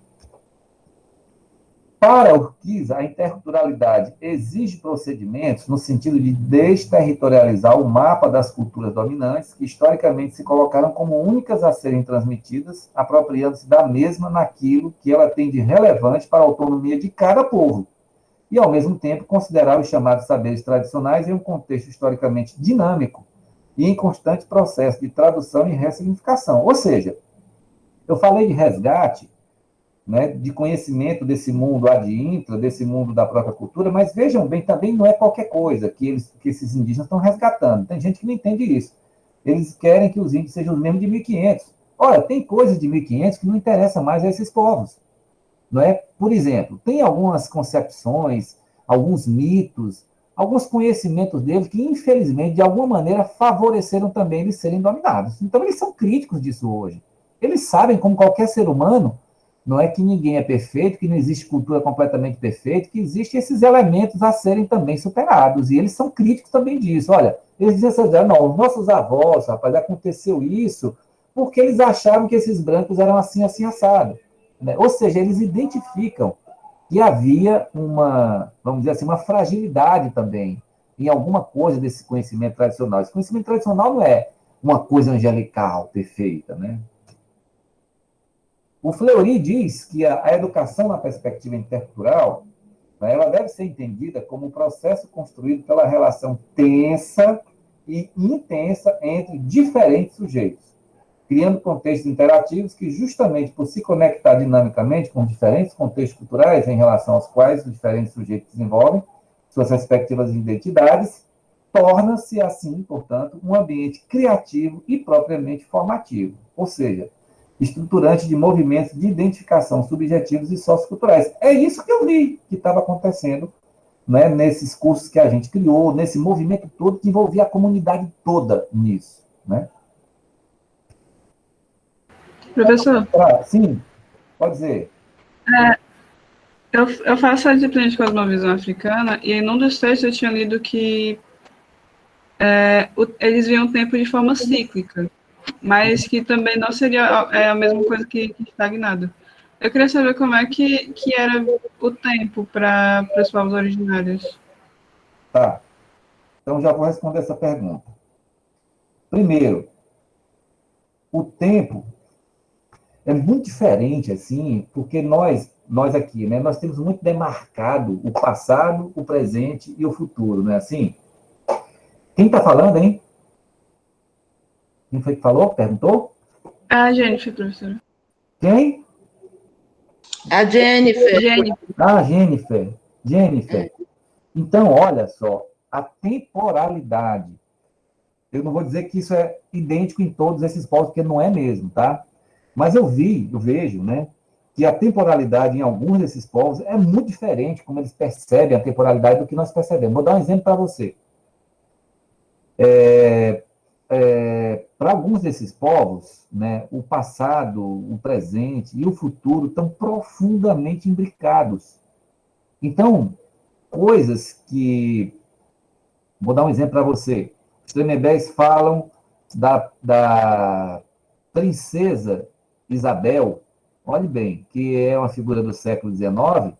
Para Urquiza, a interculturalidade exige procedimentos no sentido de desterritorializar o mapa das culturas dominantes, que historicamente se colocaram como únicas a serem transmitidas, apropriando-se da mesma naquilo que ela tem de relevante para a autonomia de cada povo, e, ao mesmo tempo, considerar os chamados saberes tradicionais em um contexto historicamente dinâmico e em constante processo de tradução e ressignificação. Ou seja, eu falei de resgate, né, de conhecimento desse mundo ad intra, desse mundo da própria cultura, mas vejam bem, também não é qualquer coisa que esses indígenas estão resgatando. Tem gente que não entende isso. Eles querem que os índios sejam os mesmos de 1500. Olha, tem coisas de 1500 que não interessam mais a esses povos. Não é? Por exemplo, tem algumas concepções, alguns mitos, alguns conhecimentos deles que, infelizmente, de alguma maneira, favoreceram também eles serem dominados. Então, eles são críticos disso hoje. Eles sabem, como qualquer ser humano, não é que ninguém é perfeito, que não existe cultura completamente perfeita, que existem esses elementos a serem também superados. E eles são críticos também disso. Olha, eles dizem assim, não, os nossos avós, rapaz, aconteceu isso porque eles achavam que esses brancos eram assim, assim, assado. Né? Ou seja, eles identificam que havia uma, vamos dizer assim, uma fragilidade também em alguma coisa desse conhecimento tradicional. Esse conhecimento tradicional não é uma coisa angelical, perfeita, né? O Fleury diz que a educação na perspectiva intercultural, né, ela deve ser entendida como um processo construído pela relação tensa e intensa entre diferentes sujeitos, criando contextos interativos que, justamente por se conectar dinamicamente com diferentes contextos culturais em relação aos quais os diferentes sujeitos desenvolvem suas respectivas identidades, torna-se, assim, portanto, um ambiente criativo e propriamente formativo. Ou seja, estruturante de movimentos de identificação subjetivos e socioculturais. É isso que eu vi que estava acontecendo, né, nesses cursos que a gente criou, nesse movimento todo que envolvia a comunidade toda nisso. Né? Professor, Sim, pode dizer. eu faço a disciplina de cosmovisão africana e em um dos textos eu tinha lido que eles viam o tempo de forma cíclica, mas que também não seria a mesma coisa que estagnado. Eu queria saber como é que era o tempo para os povos originários. Tá. Então, já vou responder essa pergunta. Primeiro, o tempo é muito diferente, assim, porque nós aqui, né, nós temos muito demarcado o passado, o presente e o futuro, não é assim? Quem está falando, hein? Quem foi que falou? Perguntou? A Jennifer, professora. Quem? A Jennifer. Ah, Jennifer. Jennifer. Então, olha só, a temporalidade. Eu não vou dizer que isso é idêntico em todos esses povos, porque não é mesmo, tá? Mas eu vejo, né, que a temporalidade em alguns desses povos é muito diferente como eles percebem a temporalidade do que nós percebemos. Vou dar um exemplo para você. Para alguns desses povos, né, o passado, o presente e o futuro estão profundamente imbricados. Então, coisas que... Vou dar um exemplo para você. Os Tremembés falam da princesa Isabel, olhe bem, que é uma figura do século XIX.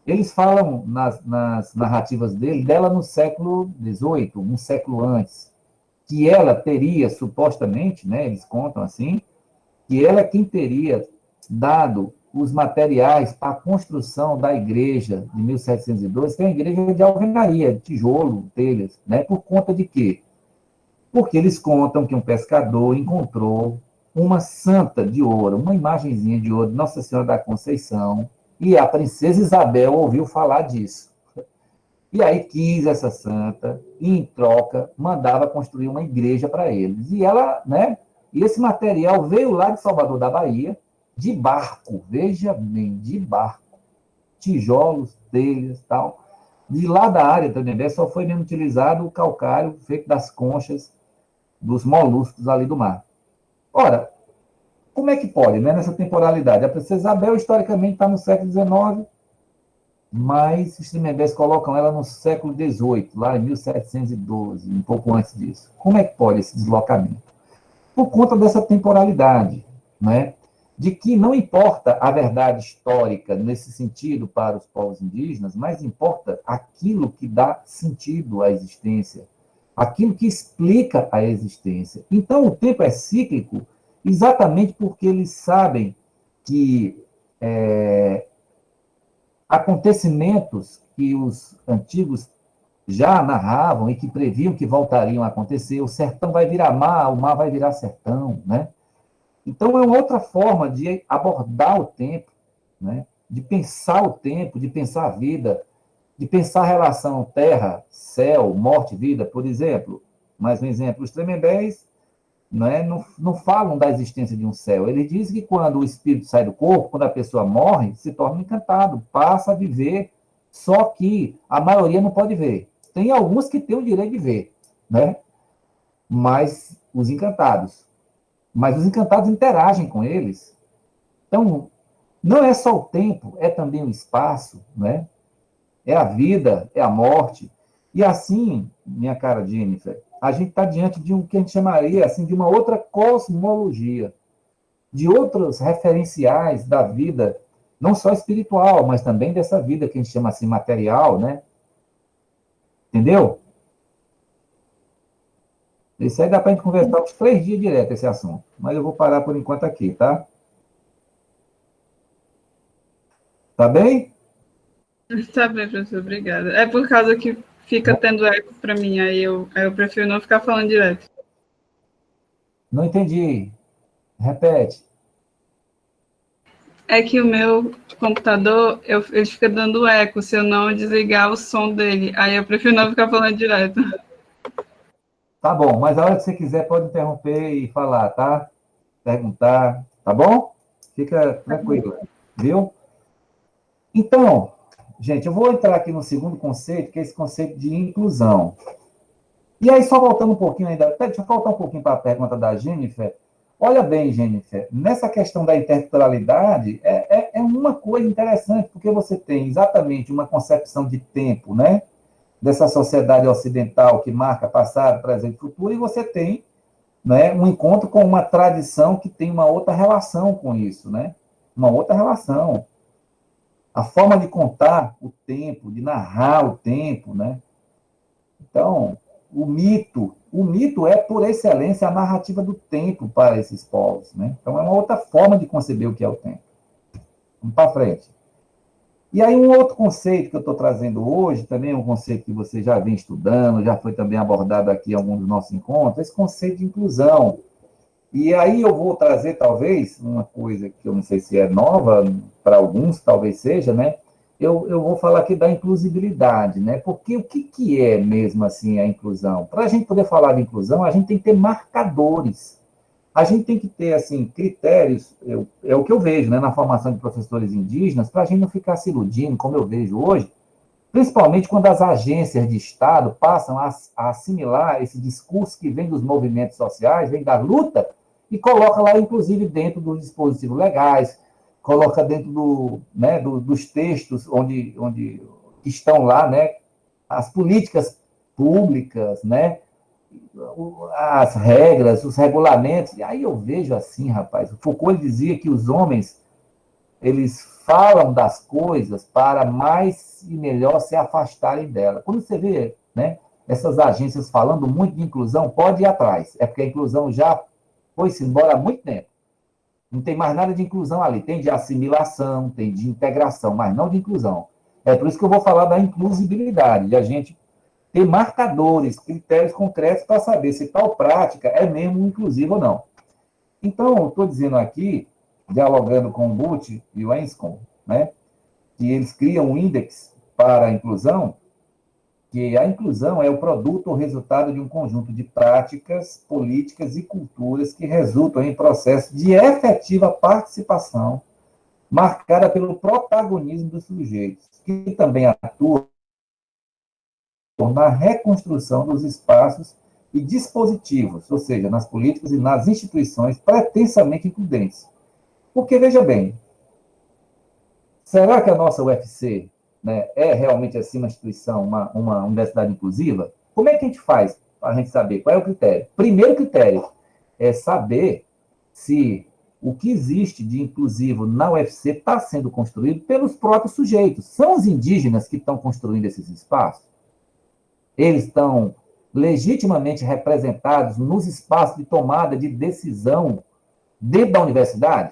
Eles falam nas narrativas dela no século XVIII, um século antes, que ela teria, supostamente, né, eles contam assim, que ela é quem teria dado os materiais para a construção da igreja de 1712, que é uma igreja de alvenaria, de tijolo, telhas, né? Por conta de quê? Porque eles contam que um pescador encontrou uma santa de ouro, uma imagenzinha de ouro de Nossa Senhora da Conceição, e a princesa Isabel ouviu falar disso. E aí quis essa santa, e em troca mandava construir uma igreja para eles. E ela, né, E esse material veio lá de Salvador da Bahia, de barco, veja bem, de barco. Tijolos, telhas, tal. De lá da área do Tremembé só foi mesmo utilizado o calcário feito das conchas dos moluscos ali do mar. Ora, como é que pode, né, nessa temporalidade? A Princesa Isabel, historicamente, está no século XIX, mas os Tremembés colocam ela no século XVIII, lá em 1712, um pouco antes disso. Como é que pode esse deslocamento? Por conta dessa temporalidade, né? De que não importa a verdade histórica nesse sentido para os povos indígenas, mas importa aquilo que dá sentido à existência, aquilo que explica a existência. Então, o tempo é cíclico exatamente porque eles sabem que acontecimentos que os antigos já narravam e que previam que voltariam a acontecer, o sertão vai virar mar, o mar vai virar sertão, né? Então, é uma outra forma de abordar o tempo, né? De pensar o tempo, de pensar a vida, de pensar a relação terra, céu, morte, vida. Por exemplo, mais um exemplo, os Tremembés, né, não falam da existência de um céu. Eles dizem que quando o espírito sai do corpo, quando a pessoa morre, se torna um encantado, passa a viver, só que a maioria não pode ver. Tem alguns que têm o direito de ver, né? Mas os encantados interagem com eles. Então, não é só o tempo, é também o espaço, né? É a vida, é a morte. E assim, minha cara Jennifer, a gente está diante de um que a gente chamaria assim, de uma outra cosmologia, de outros referenciais da vida, não só espiritual, mas também dessa vida que a gente chama assim material, né? Entendeu? Isso aí dá para a gente conversar uns 3 dias direto, esse assunto. Mas eu vou parar por enquanto aqui, tá? Tá bem? Tá bem, professor, obrigada. É por causa que fica tendo eco para mim, aí eu prefiro não ficar falando direto. Não entendi. Repete. É que o meu computador, ele fica dando eco se eu não desligar o som dele. Aí eu prefiro não ficar falando direto. Tá bom, mas a hora que você quiser pode interromper e falar, tá? Perguntar, tá bom? Fica tranquilo, viu? Então, gente, eu vou entrar aqui no segundo conceito, que é esse conceito de inclusão. E aí, só voltando um pouquinho ainda, deixa eu voltar um pouquinho para a pergunta da Jennifer. Olha bem, Jennifer, nessa questão da interculturalidade, é uma coisa interessante, porque você tem exatamente uma concepção de tempo, né? Dessa sociedade ocidental que marca passado, presente e futuro, e você tem, né, um encontro com uma tradição que tem uma outra relação com isso, né? Uma outra relação. A forma de contar o tempo, de narrar o tempo, né? Então, o mito é, por excelência, a narrativa do tempo para esses povos, né? Então, é uma outra forma de conceber o que é o tempo. Vamos para frente. E aí, um outro conceito que eu estou trazendo hoje, também é um conceito que você já vem estudando, já foi também abordado aqui em algum dos nossos encontros, esse conceito de inclusão. E aí eu vou trazer, talvez, uma coisa que eu não sei se é nova, para alguns talvez seja, né? Eu vou falar aqui da inclusibilidade, né? Porque o que é mesmo assim a inclusão? Para a gente poder falar de inclusão, a gente tem que ter marcadores. A gente tem que ter, assim, critérios, é o que eu vejo, né, na formação de professores indígenas, para a gente não ficar se iludindo, como eu vejo hoje, principalmente quando as agências de Estado passam a assimilar esse discurso que vem dos movimentos sociais, vem da luta, e coloca lá, inclusive, dentro dos dispositivos legais, coloca dentro dos textos onde estão lá, né, as políticas públicas, né, as regras, os regulamentos. E aí eu vejo assim, rapaz, o Foucault dizia que os homens, eles falam das coisas para mais e melhor se afastarem dela. Quando você vê, né, essas agências falando muito de inclusão, pode ir atrás. É porque a inclusão já foi-se embora há muito tempo. Não tem mais nada de inclusão ali. Tem de assimilação, tem de integração, mas não de inclusão. É por isso que eu vou falar da inclusibilidade, de a gente ter marcadores, critérios concretos para saber se tal prática é mesmo inclusiva ou não. Então, eu estou dizendo aqui, dialogando com o Butch e o Enscombe, né, que eles criam um índice para a inclusão, que a inclusão é o produto ou resultado de um conjunto de práticas, políticas e culturas que resultam em processo de efetiva participação, marcada pelo protagonismo dos sujeitos, que também atuam na reconstrução dos espaços e dispositivos, ou seja, nas políticas e nas instituições pretensamente includentes. Porque, veja bem, será que a nossa UFC, né, é realmente assim uma instituição, uma universidade inclusiva? Como é que a gente faz para a gente saber? Qual é o critério? Primeiro critério é saber se o que existe de inclusivo na UFC está sendo construído pelos próprios sujeitos. São os indígenas que estão construindo esses espaços? Eles estão legitimamente representados nos espaços de tomada de decisão dentro da universidade?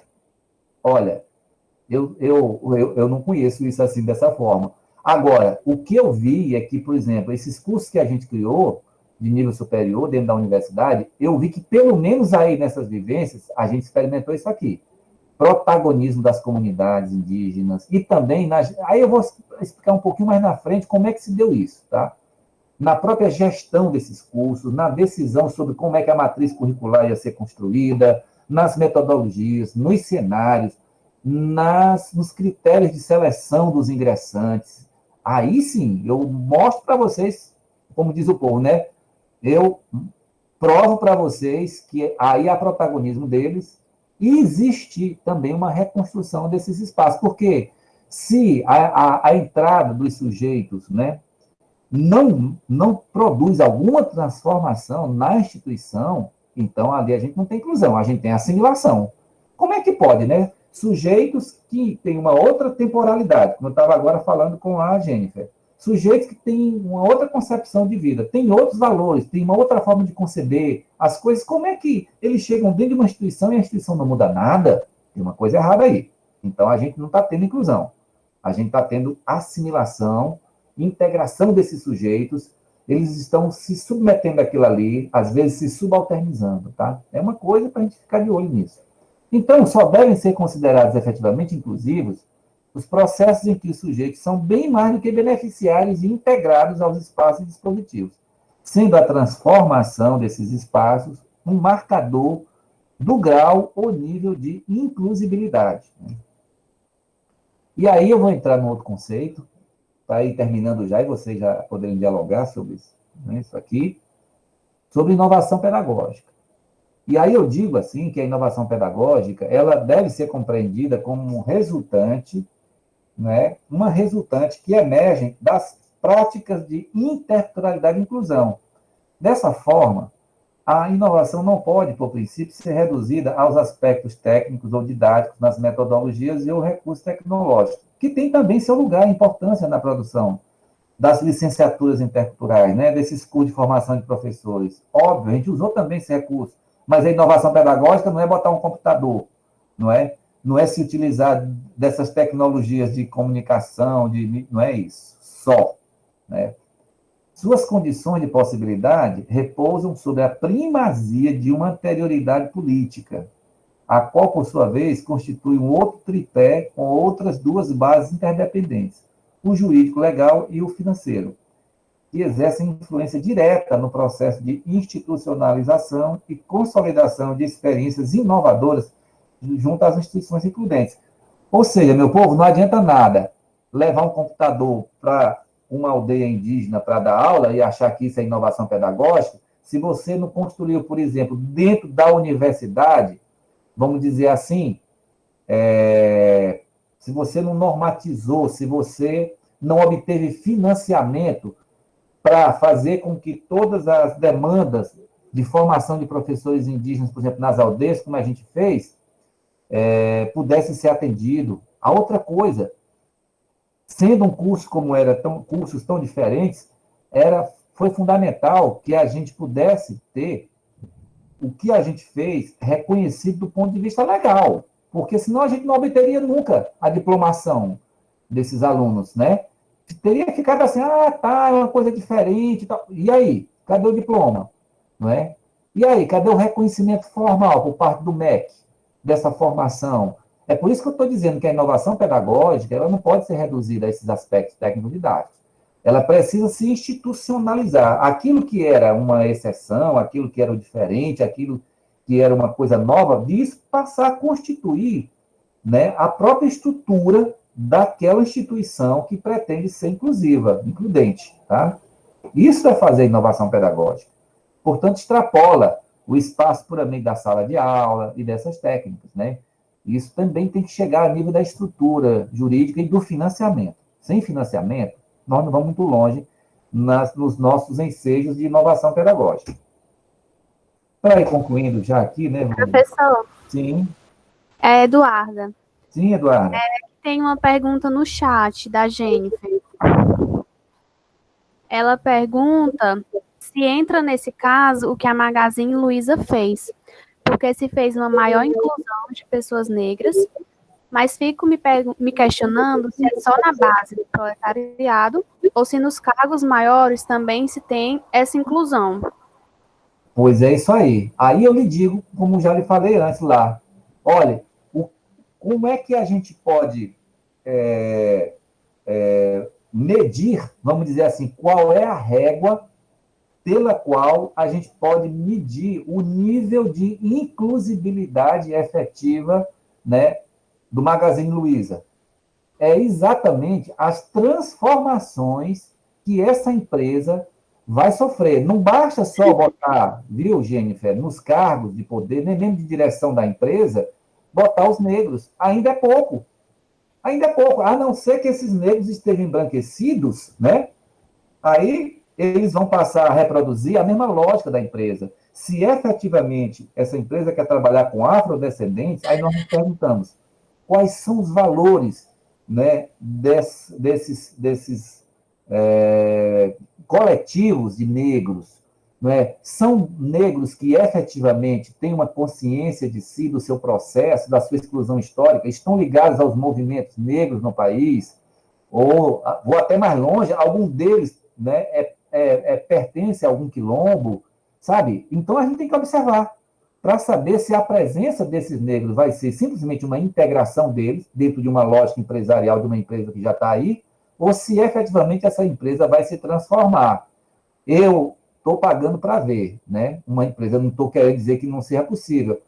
Olha, eu não conheço isso assim dessa forma. Agora, o que eu vi é que, por exemplo, esses cursos que a gente criou de nível superior dentro da universidade, eu vi que pelo menos aí nessas vivências a gente experimentou isso aqui. Protagonismo das comunidades indígenas e também, aí eu vou explicar um pouquinho mais na frente como é que se deu isso, tá? Na própria gestão desses cursos, na decisão sobre como é que a matriz curricular ia ser construída, nas metodologias, nos cenários, nos critérios de seleção dos ingressantes. Aí sim, eu mostro para vocês, como diz o povo, né? Eu provo para vocês que aí há protagonismo deles e existe também uma reconstrução desses espaços. Porque se a entrada dos sujeitos, né, não produz alguma transformação na instituição, então ali a gente não tem inclusão, a gente tem assimilação. Como é que pode, né? Sujeitos que têm uma outra temporalidade, como eu estava agora falando com a Jennifer, sujeitos que têm uma outra concepção de vida, têm outros valores, têm uma outra forma de conceber as coisas, como é que eles chegam dentro de uma instituição e a instituição não muda nada? Tem uma coisa errada aí. Então a gente não está tendo inclusão, a gente está tendo assimilação, integração desses sujeitos, eles estão se submetendo àquilo ali, às vezes se subalternizando, tá? É uma coisa para a gente ficar de olho nisso. Então, só devem ser considerados efetivamente inclusivos os processos em que os sujeitos são bem mais do que beneficiários e integrados aos espaços e dispositivos, sendo a transformação desses espaços um marcador do grau ou nível de inclusibilidade. E aí eu vou entrar num outro conceito, para ir terminando já, e vocês já poderem dialogar sobre isso, né, isso aqui, sobre inovação pedagógica. E aí eu digo assim que a inovação pedagógica ela deve ser compreendida como um resultante, né, uma resultante que emerge das práticas de interculturalidade e inclusão. Dessa forma, a inovação não pode, por princípio, ser reduzida aos aspectos técnicos ou didáticos nas metodologias e o recurso tecnológico, que tem também seu lugar e importância na produção das licenciaturas interculturais, né, desses cursos de formação de professores. Óbvio, a gente usou também esse recurso, mas a inovação pedagógica não é botar um computador, não é se utilizar dessas tecnologias de comunicação, não é isso, só. Né? Suas condições de possibilidade repousam sobre a primazia de uma anterioridade política, a qual, por sua vez, constitui um outro tripé com outras duas bases interdependentes, o jurídico legal e o financeiro, que exercem influência direta no processo de institucionalização e consolidação de experiências inovadoras junto às instituições includentes. Ou seja, meu povo, não adianta nada levar um computador para uma aldeia indígena para dar aula e achar que isso é inovação pedagógica, se você não construiu, por exemplo, dentro da universidade, vamos dizer assim, se você não normatizou, se você não obteve financiamento para fazer com que todas as demandas de formação de professores indígenas, por exemplo, nas aldeias, como a gente fez, pudesse ser atendido. A outra coisa, sendo um curso como cursos tão diferentes, foi fundamental que a gente pudesse ter o que a gente fez reconhecido do ponto de vista legal, porque senão a gente não obteria nunca a diplomação desses alunos, né? Teria ficado assim, tá, é uma coisa diferente, tal. E aí, cadê o diploma? Não é? E aí, cadê o reconhecimento formal por parte do MEC dessa formação? É por isso que eu estou dizendo que a inovação pedagógica ela não pode ser reduzida a esses aspectos técnico-didáticos. Ela precisa se institucionalizar. Aquilo que era uma exceção, aquilo que era o diferente, aquilo que era uma coisa nova, disso passar a constituir, né, a própria estrutura daquela instituição que pretende ser inclusiva, includente. Tá? Isso é fazer inovação pedagógica. Portanto, extrapola o espaço puramente da sala de aula e dessas técnicas. Né? Isso também tem que chegar a nível da estrutura jurídica e do financiamento. Sem financiamento, nós não vamos muito longe nos nossos ensejos de inovação pedagógica. Para ir concluindo já aqui, né, Rony? Professor, Sim, é Eduarda. sim, Eduardo. Tem uma pergunta no chat da Jennifer. Ela pergunta se entra nesse caso o que a Magazine Luiza fez, porque se fez uma maior inclusão de pessoas negras, mas fico me questionando se é só na base do proletariado ou se nos cargos maiores também se tem essa inclusão. Pois é isso aí. Aí eu lhe digo, como já lhe falei antes lá, olha, como é que a gente pode medir, vamos dizer assim, qual é a régua pela qual a gente pode medir o nível de inclusibilidade efetiva, né, do Magazine Luiza? É exatamente as transformações que essa empresa vai sofrer. Não basta só botar, viu, Jennifer, nos cargos de poder, nem mesmo de direção da empresa, botar os negros. Ainda é pouco. Ainda é pouco. A não ser que esses negros estejam embranquecidos, né? Aí eles vão passar a reproduzir a mesma lógica da empresa. Se efetivamente essa empresa quer trabalhar com afrodescendentes, aí nós nos perguntamos quais são os valores, né, desses coletivos de negros, não é? São negros que efetivamente têm uma consciência de si, do seu processo, da sua exclusão histórica, estão ligados aos movimentos negros no país, ou vou até mais longe, algum deles, né, pertence a algum quilombo, sabe? Então a gente tem que observar para saber se a presença desses negros vai ser simplesmente uma integração deles dentro de uma lógica empresarial de uma empresa que já está aí, ou se efetivamente essa empresa vai se transformar. Eu estou pagando para ver, né? Uma empresa, eu não estou querendo dizer que não seja possível,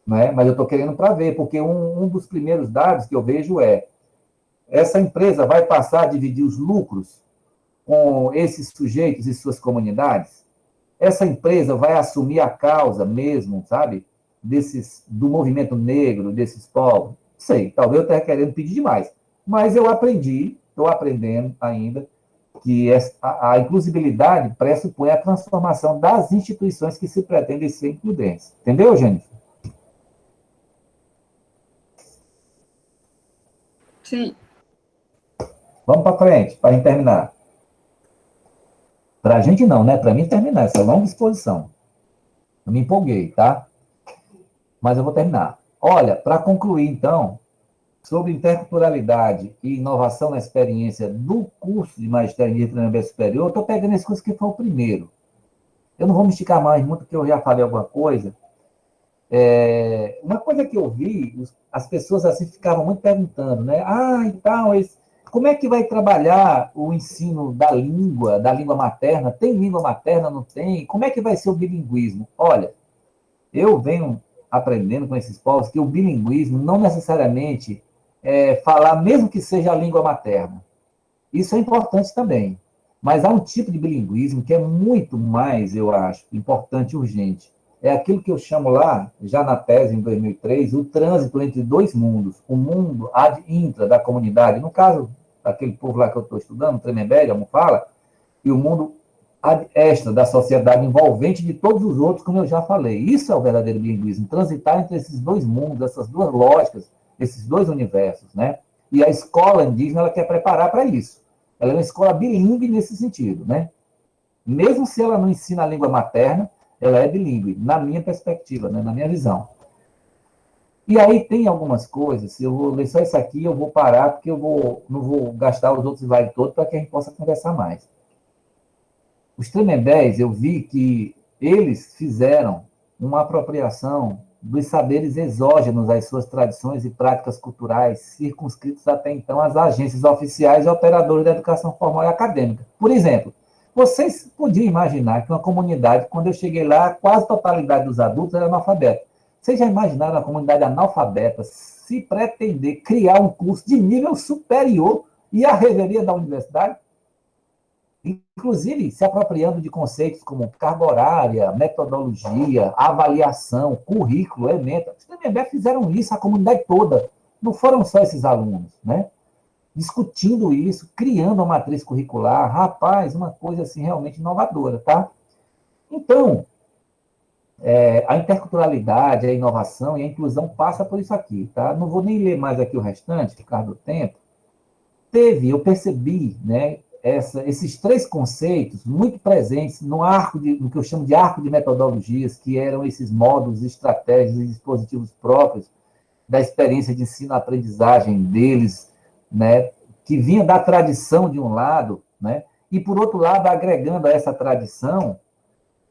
né? Mas eu estou querendo para ver, porque um dos primeiros dados que eu vejo é essa empresa vai passar a dividir os lucros com esses sujeitos e suas comunidades? Essa empresa vai assumir a causa mesmo, sabe? Do movimento negro, desses povos? Não sei, talvez eu esteja querendo pedir demais. Mas eu estou aprendendo ainda, que a inclusibilidade pressupõe a transformação das instituições que se pretendem ser includentes. Entendeu, Jennifer? Sim. Vamos para frente, para a gente terminar. Para a gente não, né? Para mim terminar, essa longa exposição. Eu me empolguei, tá? Mas eu vou terminar. Olha, para concluir, então, sobre interculturalidade e inovação na experiência do curso de magistério em treinamento superior, eu estou pegando esse curso que foi o primeiro. Eu não vou me esticar mais muito, porque eu já falei alguma coisa. Uma coisa que eu vi, as pessoas assim ficavam muito perguntando, né? Então, como é que vai trabalhar o ensino da língua materna? Tem língua materna, não tem? Como é que vai ser o bilinguismo? Olha, eu venho aprendendo com esses povos que o bilinguismo não necessariamente é falar, mesmo que seja a língua materna. Isso é importante também. Mas há um tipo de bilinguismo que é muito mais, eu acho, importante e urgente. É aquilo que eu chamo lá, já na tese em 2003, o trânsito entre dois mundos. O mundo ad intra da comunidade, no caso, aquele povo lá que eu estou estudando, Tremembé, como fala, e o mundo ad extra da sociedade envolvente de todos os outros, como eu já falei. Isso é o verdadeiro bilinguismo, transitar entre esses dois mundos, essas duas lógicas, esses dois universos, né? E a escola indígena, ela quer preparar para isso. Ela é uma escola bilíngue nesse sentido, né? Mesmo se ela não ensina a língua materna, ela é bilíngue, na minha perspectiva, né? Na minha visão. E aí tem algumas coisas, eu vou ler só isso aqui, eu vou parar, porque não vou gastar os outros slides todos para que a gente possa conversar mais. Os Tremembés, eu vi que eles fizeram uma apropriação dos saberes exógenos às suas tradições e práticas culturais, circunscritos até então às agências oficiais e operadores da educação formal e acadêmica. Por exemplo, vocês podiam imaginar que uma comunidade, quando eu cheguei lá, quase a totalidade dos adultos era analfabeta. Vocês já imaginaram a comunidade analfabeta se pretender criar um curso de nível superior e a revelia da universidade? Inclusive se apropriando de conceitos como carga horária, metodologia, avaliação, currículo, ementa. Os TMB fizeram isso, a comunidade toda. Não foram só esses alunos, né? Discutindo isso, criando uma matriz curricular. Rapaz, uma coisa assim realmente inovadora, tá? Então, a interculturalidade, a inovação e a inclusão passa por isso aqui, tá? Não vou nem ler mais aqui o restante, por causa do tempo. Eu percebi, né, esses três conceitos muito presentes no que eu chamo de arco de metodologias, que eram esses modos, estratégias e dispositivos próprios da experiência de ensino-aprendizagem deles, né, que vinha da tradição de um lado, né, e, por outro lado, agregando a essa tradição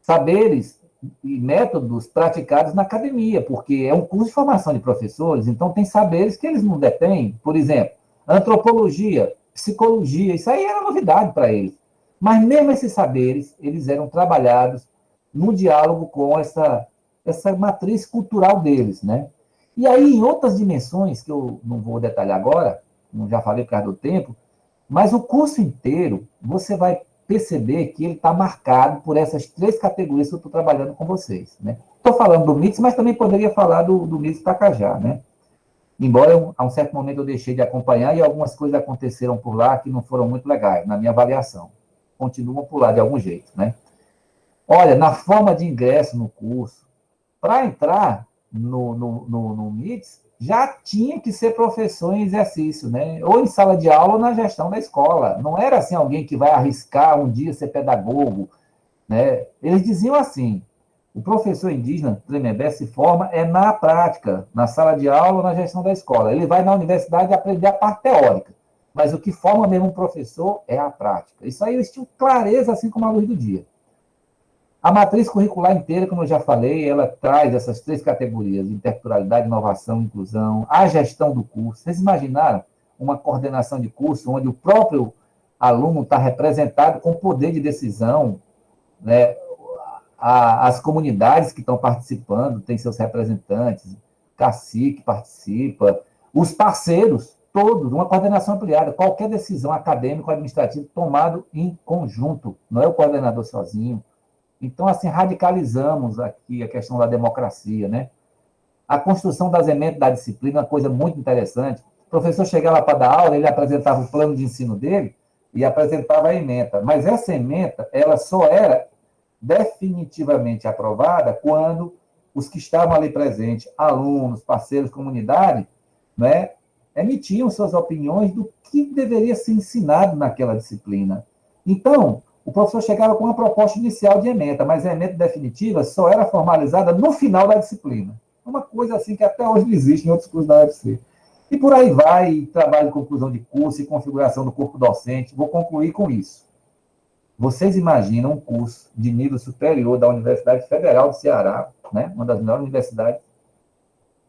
saberes e métodos praticados na academia, porque é um curso de formação de professores, então tem saberes que eles não detêm. Por exemplo, antropologia, psicologia, isso aí era novidade para eles. Mas mesmo esses saberes, eles eram trabalhados no diálogo com essa matriz cultural deles, né? E aí, em outras dimensões, que eu não vou detalhar agora, como já falei por causa do tempo, mas o curso inteiro, você vai perceber que ele está marcado por essas três categorias que eu estou trabalhando com vocês, né? Estou falando do MITS, mas também poderia falar do MITS Pacajá, né? Embora a um certo momento eu deixei de acompanhar e algumas coisas aconteceram por lá que não foram muito legais, na minha avaliação. Continuam por lá de algum jeito, né? Olha, na forma de ingresso no curso, para entrar no MITS, já tinha que ser professor em exercício, né? Ou em sala de aula ou na gestão da escola. Não era assim alguém que vai arriscar um dia ser pedagogo, né? Eles diziam assim: o professor indígena Tremembé se forma na prática, na sala de aula ou na gestão da escola. Ele vai na universidade aprender a parte teórica, mas o que forma mesmo um professor é a prática. Isso aí eles tinham clareza, assim como a luz do dia. A matriz curricular inteira, como eu já falei, ela traz essas três categorias: interculturalidade, inovação, inclusão, a gestão do curso. Vocês imaginaram uma coordenação de curso onde o próprio aluno está representado com poder de decisão, né? As comunidades que estão participando têm seus representantes, cacique participa, os parceiros, todos, uma coordenação ampliada, qualquer decisão acadêmica ou administrativa tomado em conjunto, não é o coordenador sozinho. Então, assim, radicalizamos aqui a questão da democracia, né? A construção das ementas da disciplina é uma coisa muito interessante. O professor chegava para dar aula, ele apresentava o plano de ensino dele e apresentava a ementa. Mas essa ementa, ela só era definitivamente aprovada quando os que estavam ali presentes, alunos, parceiros, comunidade, né, emitiam suas opiniões do que deveria ser ensinado naquela disciplina. Então, o professor chegava com uma proposta inicial de ementa, mas a ementa definitiva só era formalizada no final da disciplina. Uma coisa assim que até hoje não existe em outros cursos da UFC. E por aí vai, trabalho de conclusão de curso e configuração do corpo docente. Vou concluir com isso. Vocês imaginam um curso de nível superior da Universidade Federal do Ceará, né? Uma das melhores universidades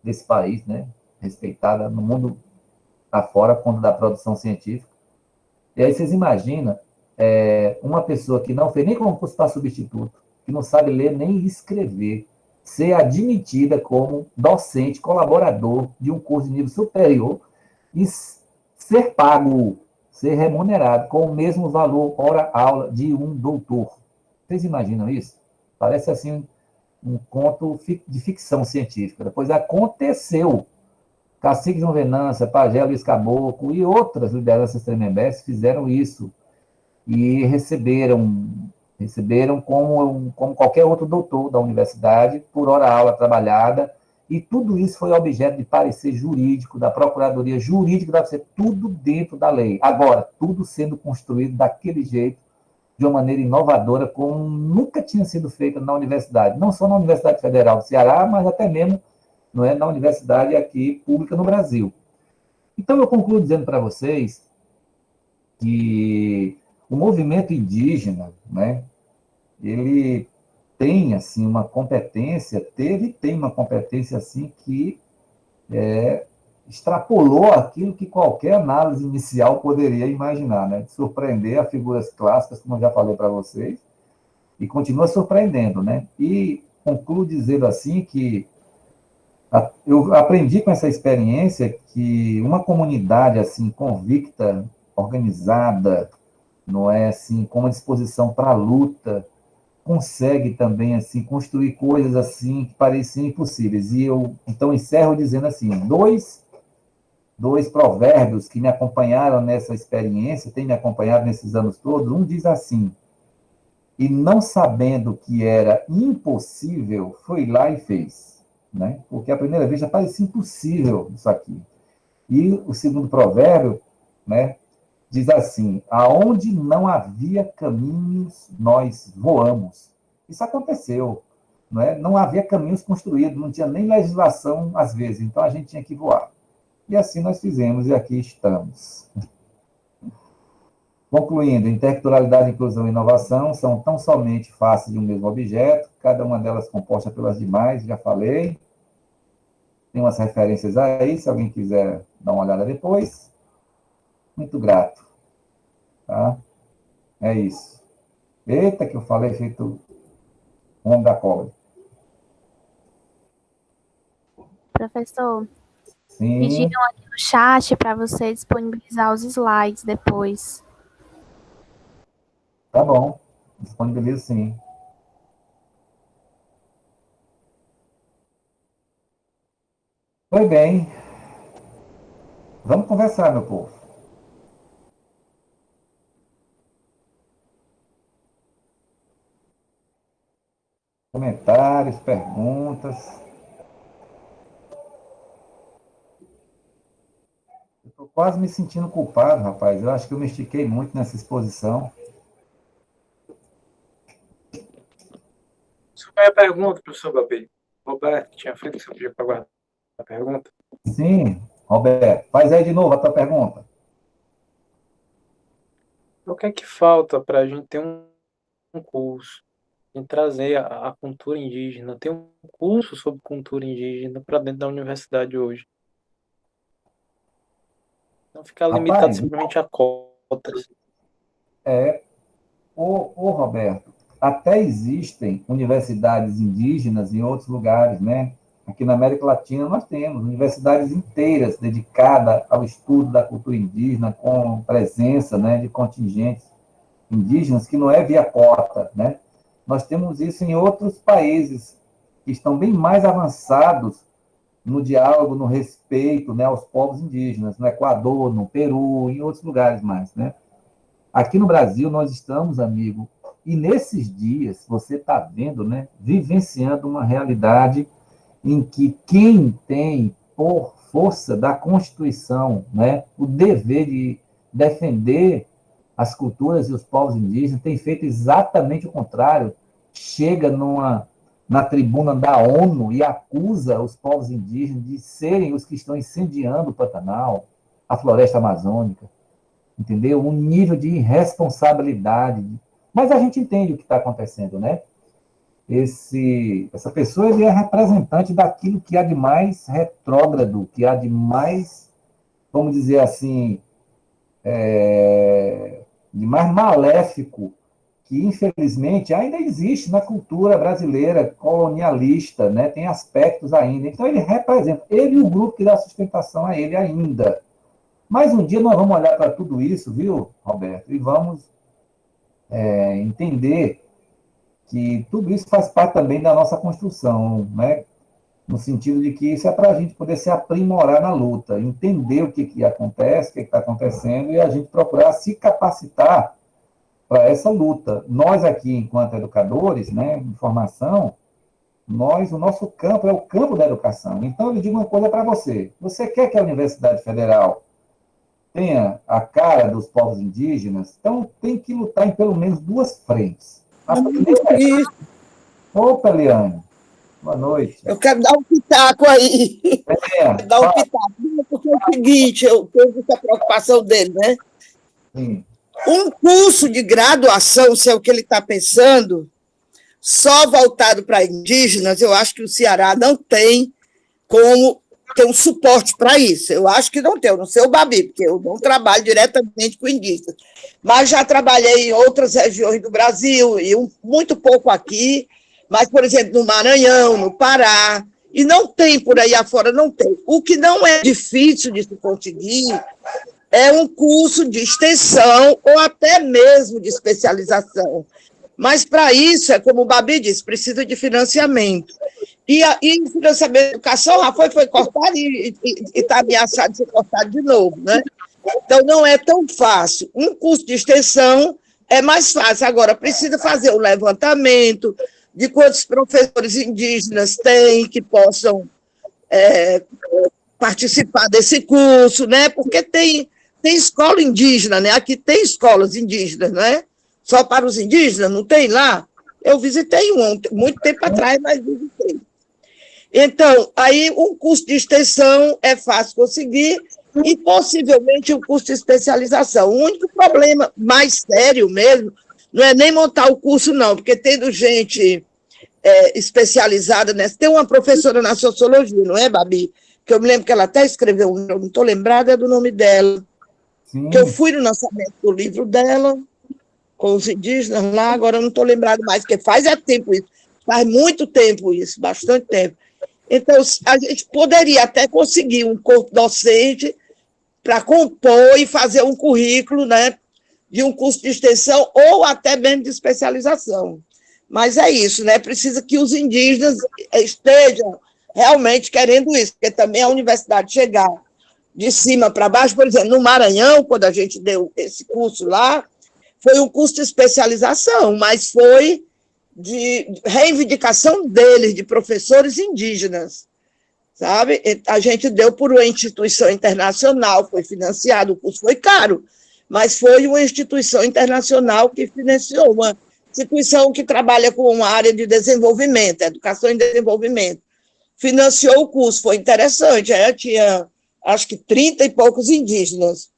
desse país, né? Respeitada no mundo afora, quanto da produção científica. E aí vocês imaginam uma pessoa que não fez nem concurso para substituto, que não sabe ler nem escrever, ser admitida como docente, colaborador de um curso de nível superior e ser pago, ser remunerado com o mesmo valor hora-aula de um doutor. Vocês imaginam isso? Parece assim um conto de ficção científica. Depois aconteceu. Cacique João Venâncio, Pajé Luiz Caboclo e outras lideranças tremembés fizeram isso e receberam como qualquer outro doutor da universidade, por hora-aula trabalhada, e tudo isso foi objeto de parecer jurídico, da Procuradoria Jurídica, deve ser tudo dentro da lei. Agora, tudo sendo construído daquele jeito, de uma maneira inovadora, como nunca tinha sido feita na universidade, não só na Universidade Federal do Ceará, mas até mesmo na universidade aqui pública no Brasil. Então, eu concluo dizendo para vocês que o movimento indígena, né, ele tem, assim, uma competência, teve e tem uma competência, assim, que extrapolou aquilo que qualquer análise inicial poderia imaginar, né? De surpreender a figuras clássicas, como eu já falei para vocês, e continua surpreendendo, né? E concluo dizendo assim que eu aprendi com essa experiência que uma comunidade assim convicta, organizada, não é assim, com uma disposição para a luta, consegue também assim construir coisas assim que pareciam impossíveis. E eu então encerro dizendo assim, dois provérbios que me acompanharam nessa experiência, têm me acompanhado nesses anos todos. Um diz assim: e não sabendo que era impossível, foi lá e fez, né? Porque a primeira vez já parecia impossível isso aqui. E o segundo provérbio, né, diz assim: aonde não havia caminhos, nós voamos. Isso aconteceu, não é? Não havia caminhos construídos, não tinha nem legislação às vezes, então a gente tinha que voar. E assim nós fizemos, e aqui estamos. Concluindo, interculturalidade, inclusão e inovação são tão somente faces de um mesmo objeto, cada uma delas composta pelas demais, já falei. Tem umas referências aí, se alguém quiser dar uma olhada depois. Muito grato. Tá? É isso. Eita, que eu falei feito homem da cobra. Professor, Sim, pediram aqui no chat para você disponibilizar os slides depois. tá bom. Disponibilizo sim. Foi bem. Vamos conversar, meu povo. Comentários, perguntas. Eu estou quase me sentindo culpado, rapaz. Eu acho que eu me estiquei muito nessa exposição. Qual é a pergunta, professor Babi? Roberto tinha feito, você podia aguardar a pergunta? Sim, Roberto. Faz aí de novo a tua pergunta. O que é que falta para a gente ter um curso em trazer a cultura indígena, ter um curso sobre cultura indígena para dentro da universidade hoje? Não ficar limitado Rapaz, simplesmente a cotas. Roberto, até existem universidades indígenas em outros lugares, né? Aqui na América Latina nós temos universidades inteiras dedicadas ao estudo da cultura indígena, com presença, né, de contingentes indígenas, que não é via cota, né? Nós temos isso em outros países que estão bem mais avançados no diálogo, no respeito, né, aos povos indígenas, no Equador, no Peru, em outros lugares mais, né? Aqui no Brasil nós estamos, amigo, e nesses dias você está vendo, né, vivenciando uma realidade em que quem tem, por força da Constituição, né, o dever de defender as culturas e os povos indígenas, tem feito exatamente o contrário. Chega na tribuna da ONU e acusa os povos indígenas de serem os que estão incendiando o Pantanal, a floresta amazônica, entendeu? Um nível de irresponsabilidade. Mas a gente entende o que está acontecendo, né? Essa pessoa ele é representante daquilo que há de mais retrógrado, que há de mais, vamos dizer assim, de mais maléfico, que infelizmente ainda existe na cultura brasileira colonialista, né? Tem aspectos ainda. Então ele representa, ele e o grupo que dá sustentação a ele ainda. Mas um dia nós vamos olhar para tudo isso, viu, Roberto? E vamos entender que tudo isso faz parte também da nossa construção, né? No sentido de que isso é para a gente poder se aprimorar na luta, entender o que acontece, o que está acontecendo, e a gente procurar se capacitar para essa luta. Nós aqui, enquanto educadores, né, de formação, o nosso campo é o campo da educação. Então, eu digo uma coisa para você. Você quer que a Universidade Federal tenha a cara dos povos indígenas? Então, tem que lutar em pelo menos duas frentes. A primeira... Opa, Eliane. Boa noite. Eu quero dar um pitaco aí. Dar um pitaco. Porque é o seguinte, eu tenho essa preocupação dele, né? Sim. Um curso de graduação, se é o que ele está pensando, só voltado para indígenas, eu acho que o Ceará não tem como ter um suporte para isso. Eu acho que não tem, eu não sei o Babi, porque eu não trabalho diretamente com indígenas, mas já trabalhei em outras regiões do Brasil, e muito pouco aqui, mas, por exemplo, no Maranhão, no Pará, e não tem por aí afora, não tem. O que não é difícil de se conseguir é um curso de extensão ou até mesmo de especialização. Mas, para isso, é como o Babi disse, precisa de financiamento. E o financiamento da educação já foi cortado e está ameaçado de ser cortado de novo, né? Então, não é tão fácil. Um curso de extensão é mais fácil. Agora, precisa fazer o levantamento de quantos professores indígenas tem que possam participar desse curso, né? Porque tem escola indígena, né? Aqui tem escolas indígenas, né? Só para os indígenas, não tem lá? Eu visitei muito tempo atrás, mas visitei. Então, aí um curso de extensão é fácil conseguir e possivelmente um curso de especialização. O único problema mais sério mesmo não é nem montar o curso, não, porque tendo gente especializada nessa. Tem uma professora na sociologia, não é, Babi? Que eu me lembro que ela até escreveu, eu não estou lembrada do nome dela. Sim. Que eu fui no lançamento do livro dela, com os indígenas lá, agora eu não estou lembrada mais, porque faz tempo isso, faz muito tempo isso, bastante tempo. Então, a gente poderia até conseguir um corpo docente para compor e fazer um currículo, né, de um curso de extensão ou até mesmo de especialização. Mas é isso, né? Precisa que os indígenas estejam realmente querendo isso, porque também a universidade chegar de cima para baixo, por exemplo, no Maranhão, quando a gente deu esse curso lá, foi um curso de especialização, mas foi de reivindicação deles, de professores indígenas, sabe? A gente deu por uma instituição internacional, foi financiado, o curso foi caro, mas foi uma instituição internacional que financiou, uma instituição que trabalha com uma área de desenvolvimento, educação e desenvolvimento. Financiou o curso, foi interessante, tinha acho que 30 e poucos indígenas.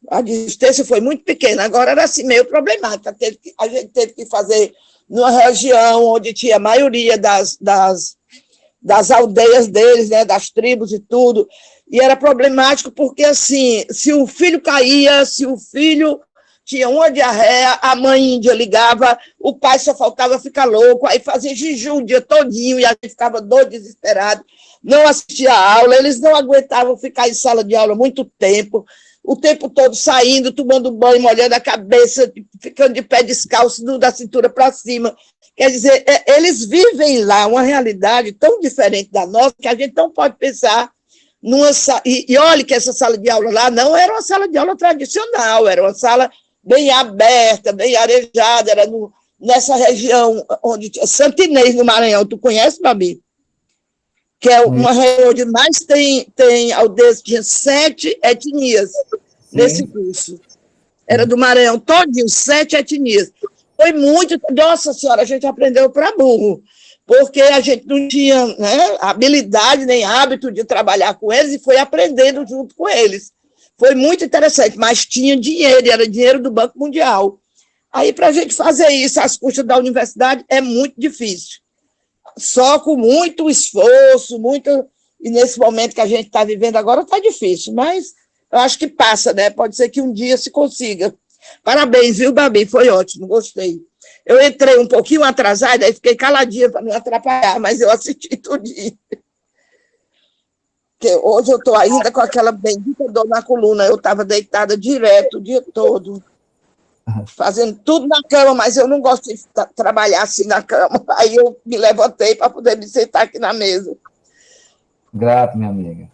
A distância foi muito pequena, agora era assim, meio problemática. A gente teve que fazer numa região onde tinha a maioria das aldeias deles, né, das tribos e tudo, e era problemático porque, assim, se o filho caía, se o filho tinha uma diarreia, a mãe índia ligava, o pai só faltava ficar louco, aí fazia jejum o dia todinho, e a gente ficava doido, desesperado, não assistia a aula, eles não aguentavam ficar em sala de aula muito tempo, o tempo todo saindo, tomando banho, molhando a cabeça, ficando de pé descalço, da cintura para cima. Quer dizer, eles vivem lá uma realidade tão diferente da nossa que a gente não pode pensar numa... E olha que essa sala de aula lá não era uma sala de aula tradicional, era uma sala bem aberta, bem arejada, era nessa região onde tinha Santo Inês, no Maranhão. Tu conhece, Babi? Que é uma região onde mais tem aldeias, tinha 7 etnias nesse curso. Era do Maranhão todinho, 7 etnias. Foi muito... Nossa Senhora, a gente aprendeu para burro, porque a gente não tinha, né, habilidade nem hábito de trabalhar com eles e foi aprendendo junto com eles. Foi muito interessante, mas tinha dinheiro, era dinheiro do Banco Mundial. Aí, para a gente fazer isso às custas da universidade, é muito difícil. Só com muito esforço, e nesse momento que a gente está vivendo agora está difícil, mas eu acho que passa, né? Pode ser que um dia se consiga. Parabéns, viu, Babi? Foi ótimo, gostei. Eu entrei um pouquinho atrasada, aí fiquei caladinha para não atrapalhar, mas eu assisti tudinho. Porque hoje eu estou ainda com aquela bendita dor na coluna, eu estava deitada direto o dia todo, fazendo tudo na cama, mas eu não gosto de trabalhar assim na cama. Aí eu me levantei para poder me sentar aqui na mesa. Grato, minha amiga.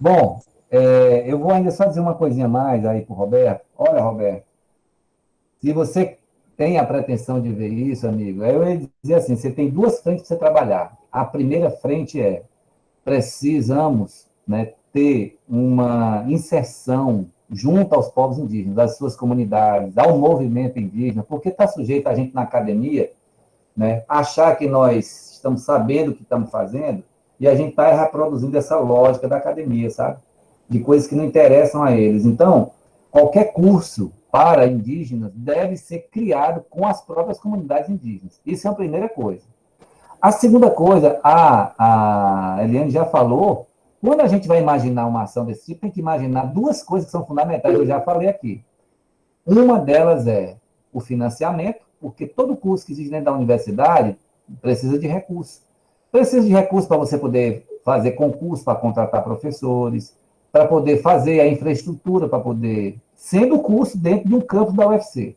Bom, eu vou ainda só dizer uma coisinha mais aí para o Roberto. Olha, Roberto, se você tem a pretensão de ver isso, amigo, eu ia dizer assim, você tem 2 frentes para você trabalhar. A primeira frente precisamos, né, ter uma inserção junto aos povos indígenas, às suas comunidades, ao movimento indígena, porque está sujeito a gente na academia, né, achar que nós estamos sabendo o que estamos fazendo e a gente está reproduzindo essa lógica da academia, sabe? De coisas que não interessam a eles. Então, qualquer curso, para indígenas deve ser criado com as próprias comunidades indígenas. Isso é a primeira coisa. A segunda coisa, a Eliane já falou, quando a gente vai imaginar uma ação desse tipo, tem que imaginar duas coisas que são fundamentais, eu já falei aqui. Uma delas é o financiamento, porque todo curso que existe dentro da universidade precisa de recursos. Precisa de recursos para você poder fazer concurso para contratar professores, para poder fazer a infraestrutura, para poder... sendo o curso dentro de um campus da UFC.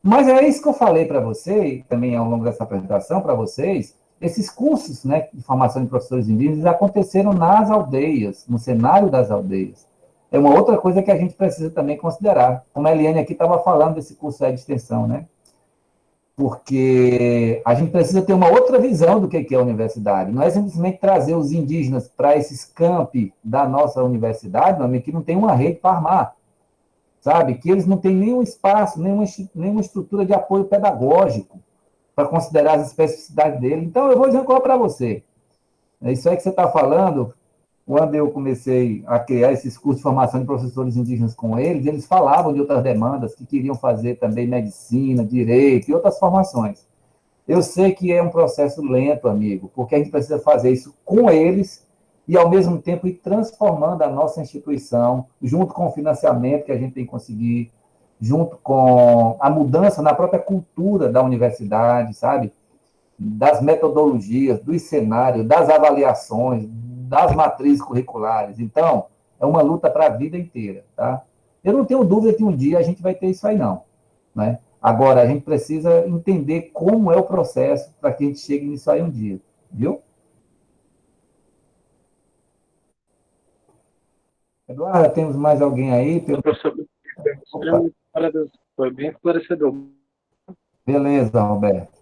Mas é isso que eu falei para você, também ao longo dessa apresentação para vocês, esses cursos, né, de formação de professores indígenas aconteceram nas aldeias, no cenário das aldeias. É uma outra coisa que a gente precisa também considerar. Como a Eliane aqui estava falando desse curso de extensão, né? Porque a gente precisa ter uma outra visão do que é a universidade. Não é simplesmente trazer os indígenas para esses campi da nossa universidade, não, que não tem uma rede para armar, sabe? Que eles não têm nenhum espaço, nenhuma estrutura de apoio pedagógico para considerar as especificidades dele. Então, eu vou dizer uma coisa para você. Isso aí que você está falando, quando eu comecei a criar esses cursos de formação de professores indígenas com eles, eles falavam de outras demandas, que queriam fazer também medicina, direito e outras formações. Eu sei que é um processo lento, amigo, porque a gente precisa fazer isso com eles e, ao mesmo tempo, ir transformando a nossa instituição, junto com o financiamento que a gente tem que conseguir, junto com a mudança na própria cultura da universidade, sabe? Das metodologias, dos cenários, das avaliações, das matrizes curriculares. Então, é uma luta para a vida inteira, tá? Eu não tenho dúvida que um dia a gente vai ter isso aí, não, né? Agora, a gente precisa entender como é o processo para que a gente chegue nisso aí um dia, viu? Eduardo, temos mais alguém aí? Professor, foi bem esclarecedor. Beleza, Roberto.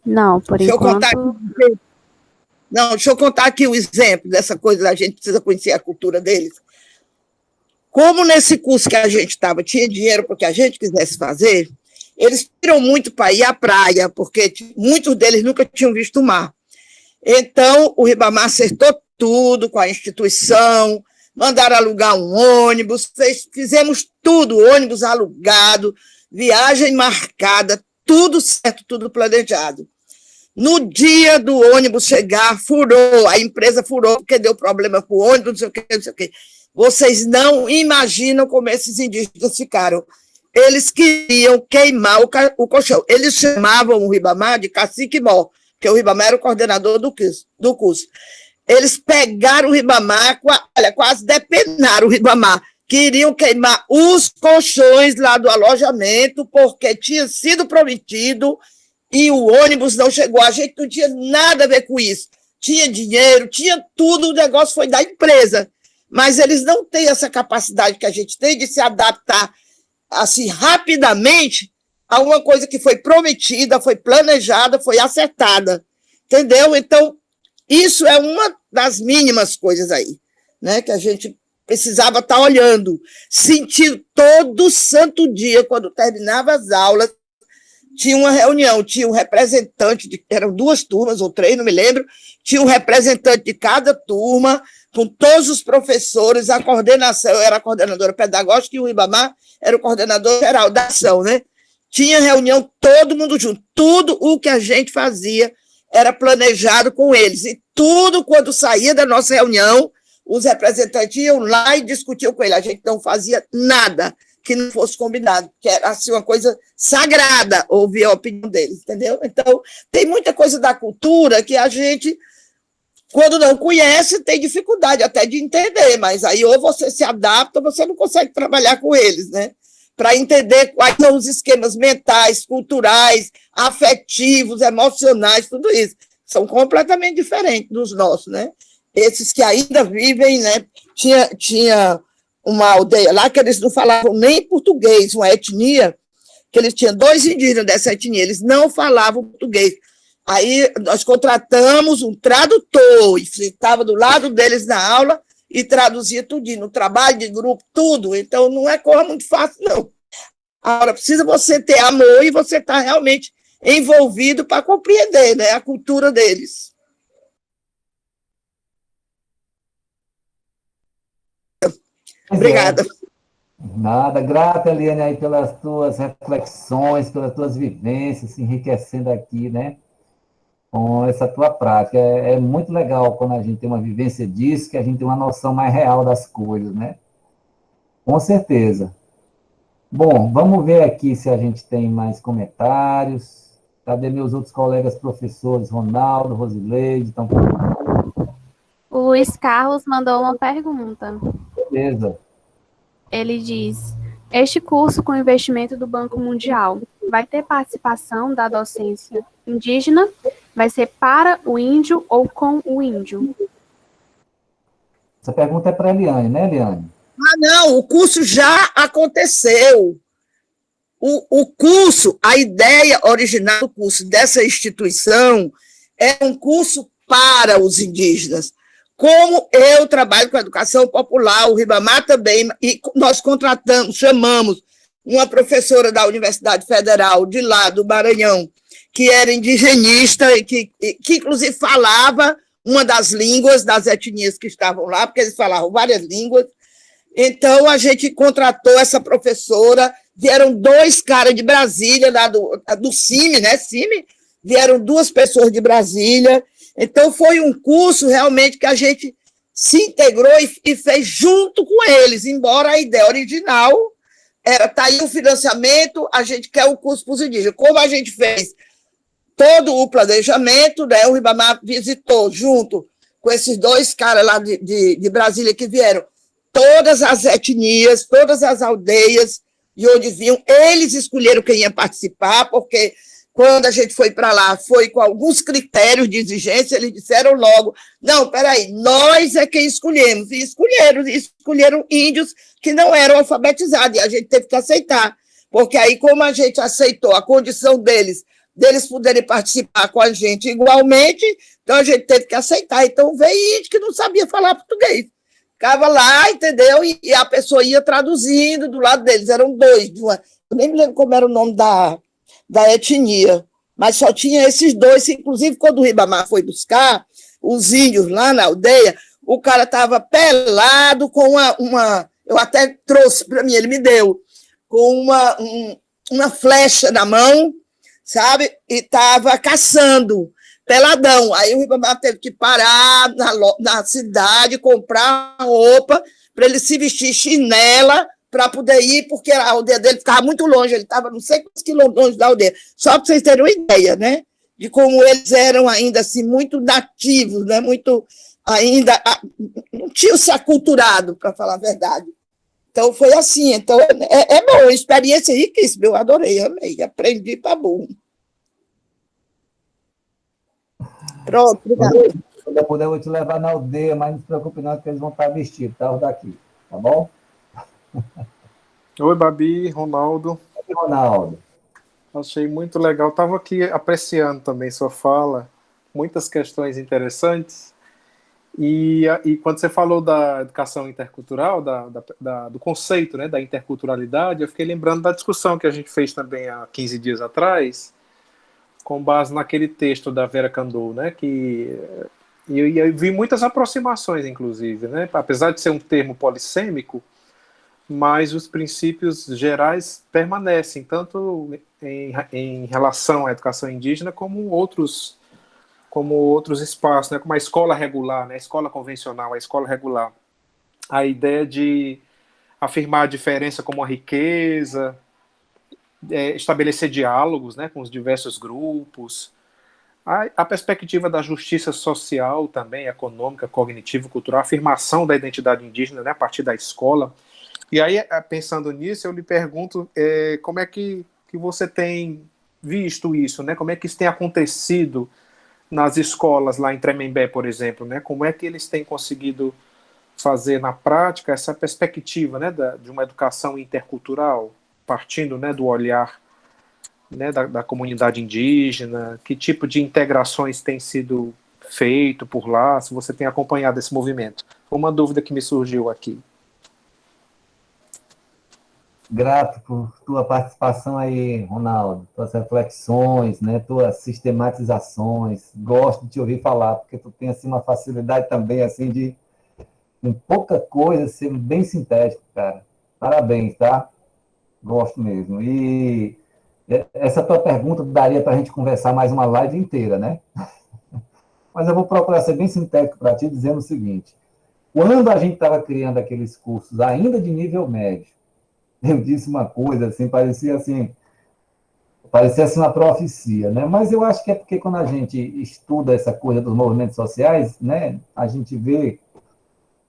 Não, por enquanto... Deixa eu contar aqui o exemplo dessa coisa, a gente precisa conhecer a cultura deles. Como nesse curso que a gente estava, tinha dinheiro para que a gente quisesse fazer, eles viram muito para ir à praia, porque muitos deles nunca tinham visto o mar. Então, o Ribamar acertou tudo com a instituição, mandaram alugar um ônibus, fizemos tudo, ônibus alugado, viagem marcada, tudo certo, tudo planejado. No dia do ônibus chegar, furou, a empresa furou, porque deu problema com o ônibus, não sei o quê, não sei o quê. Vocês não imaginam como esses indígenas ficaram. Eles queriam queimar o colchão. Eles chamavam o Ribamar de Cacique Mó, porque o Ribamar era o coordenador do curso. Eles pegaram o Ribamar, quase depenaram o Ribamar. Queriam queimar os colchões lá do alojamento, porque tinha sido prometido e o ônibus não chegou. A gente não tinha nada a ver com isso. Tinha dinheiro, tinha tudo, o negócio foi da empresa. Mas eles não têm essa capacidade que a gente tem de se adaptar assim rapidamente a uma coisa que foi prometida, foi planejada, foi acertada. Entendeu? Então, isso é uma das mínimas coisas aí, né, que a gente precisava estar olhando, sentir todo santo dia, quando terminava as aulas, tinha uma reunião, tinha um representante, eram 2 turmas ou 3, não me lembro, tinha um representante de cada turma, com todos os professores, a coordenação, eu era a coordenadora pedagógica e o Ribamar era o coordenador geral da ação, né? Tinha reunião, todo mundo junto, tudo o que a gente fazia era planejado com eles, e tudo, quando saía da nossa reunião, os representantes iam lá e discutiam com ele, a gente não fazia nada que não fosse combinado, que era assim, uma coisa sagrada, ouvir a opinião deles, entendeu? Então, tem muita coisa da cultura que a gente, quando não conhece, tem dificuldade até de entender, mas aí ou você se adapta ou você não consegue trabalhar com eles, né? Para entender quais são os esquemas mentais, culturais, afetivos, emocionais, tudo isso. São completamente diferentes dos nossos, né? Esses que ainda vivem, né? Tinha uma aldeia lá que eles não falavam nem português, uma etnia, que eles tinham 2 indígenas dessa etnia, eles não falavam português. Aí nós contratamos um tradutor, e estava do lado deles na aula e traduzia tudinho, no trabalho de grupo, tudo. Então, não é coisa muito fácil, não. Agora, precisa você ter amor e você estar realmente envolvido para compreender, né, a cultura deles. Obrigada. Nada, grata, Eliane, aí pelas tuas reflexões, pelas tuas vivências, se enriquecendo aqui, né, com essa tua prática. É muito legal quando a gente tem uma vivência disso, que a gente tem uma noção mais real das coisas, né? Com certeza. Bom, vamos ver aqui se a gente tem mais comentários. Cadê meus outros colegas professores, Ronaldo, Rosileide? Então, O Luiz Carlos mandou uma pergunta. beleza. Ele diz: este curso com investimento do Banco Mundial vai ter participação da docência indígena? Vai ser para o índio ou com o índio? Essa pergunta é para a Eliane, né, Eliane? Não, o curso já aconteceu. O curso, a ideia original do curso dessa instituição é um curso para os indígenas. Como eu trabalho com a educação popular, o Ribamar também, e nós chamamos uma professora da Universidade Federal de lá do Maranhão, que era indigenista e que inclusive falava uma das línguas das etnias que estavam lá, porque eles falavam várias línguas. Então, a gente contratou essa professora, vieram 2 caras de Brasília, lá do CIMI, né, CIMI, vieram 2 pessoas de Brasília. Então, foi um curso realmente que a gente se integrou e fez junto com eles, embora a ideia original era, tá aí o financiamento, a gente quer o curso para os indígenas. Como a gente fez todo o planejamento, né, o Ribamar visitou junto com esses 2 caras lá de Brasília que vieram, todas as etnias, todas as aldeias de onde vinham, eles escolheram quem ia participar, porque quando a gente foi para lá, foi com alguns critérios de exigência, eles disseram logo, não, peraí, nós é quem escolhemos, e escolheram índios que não eram alfabetizados, e a gente teve que aceitar, porque aí, como a gente aceitou a condição deles poderem participar com a gente igualmente, então a gente teve que aceitar, então veio índio que não sabia falar português, ficava lá, entendeu? E a pessoa ia traduzindo do lado deles. Eram 2. Eu nem me lembro como era o nome da etnia, mas só tinha esses 2. Inclusive, quando o Ribamar foi buscar os índios lá na aldeia, o cara estava pelado com uma... Eu até trouxe para mim, ele me deu, com uma flecha na mão, sabe? E estava caçando. Peladão. Aí o Ribamar teve que parar na cidade, comprar roupa para ele se vestir chinela para poder ir, porque a aldeia dele ficava muito longe, ele estava não sei quantos quilômetros longe da aldeia. Só para vocês terem uma ideia, né? De como eles eram ainda assim muito nativos, né? Muito ainda não tinham se aculturado, para falar a verdade. Então foi assim. Então é bom, experiência riquíssima. Eu adorei, amei, aprendi para bom. Pronto, obrigado. Quando eu puder, eu vou te levar na aldeia, mas não se preocupe não, que eles vão estar vestidos, tá? Os daqui, tá bom? Oi, Babi, Ronaldo. Oi, Ronaldo. Achei muito legal. Estava aqui apreciando também sua fala, muitas questões interessantes. E quando você falou da educação intercultural, do conceito, né, da interculturalidade, eu fiquei lembrando da discussão que a gente fez também há 15 dias atrás, com base naquele texto da Vera Kandou, né, e eu vi muitas aproximações, inclusive, né, apesar de ser um termo polissêmico, mas os princípios gerais permanecem, tanto em relação à educação indígena, como outros espaços, né, como a escola regular, né, a escola convencional, a escola regular. A ideia de afirmar a diferença como uma riqueza, estabelecer diálogos, né, com os diversos grupos, a perspectiva da justiça social também, econômica, cognitiva, cultural, a afirmação da identidade indígena, né, a partir da escola. E aí, pensando nisso, eu lhe pergunto como é que você tem visto isso, né, como é que isso tem acontecido nas escolas lá em Tremembé, por exemplo, né, como é que eles têm conseguido fazer na prática essa perspectiva, né, de uma educação intercultural, partindo, né, do olhar, né, da comunidade indígena, que tipo de integrações tem sido feito por lá, se você tem acompanhado esse movimento. Uma dúvida que me surgiu aqui. Grato por tua participação aí, Ronaldo, tuas reflexões, né, tuas sistematizações. Gosto de te ouvir falar, porque tu tem assim uma facilidade também assim de com pouca coisa, ser bem sintético, cara. Parabéns, tá? Gosto mesmo. E essa tua pergunta daria para a gente conversar mais uma live inteira, né? Mas eu vou procurar ser bem sintético para ti, dizendo o seguinte: quando a gente estava criando aqueles cursos, ainda de nível médio, eu disse uma coisa assim, parecia assim uma profecia, né? Mas eu acho que é porque quando a gente estuda essa coisa dos movimentos sociais, né, a gente vê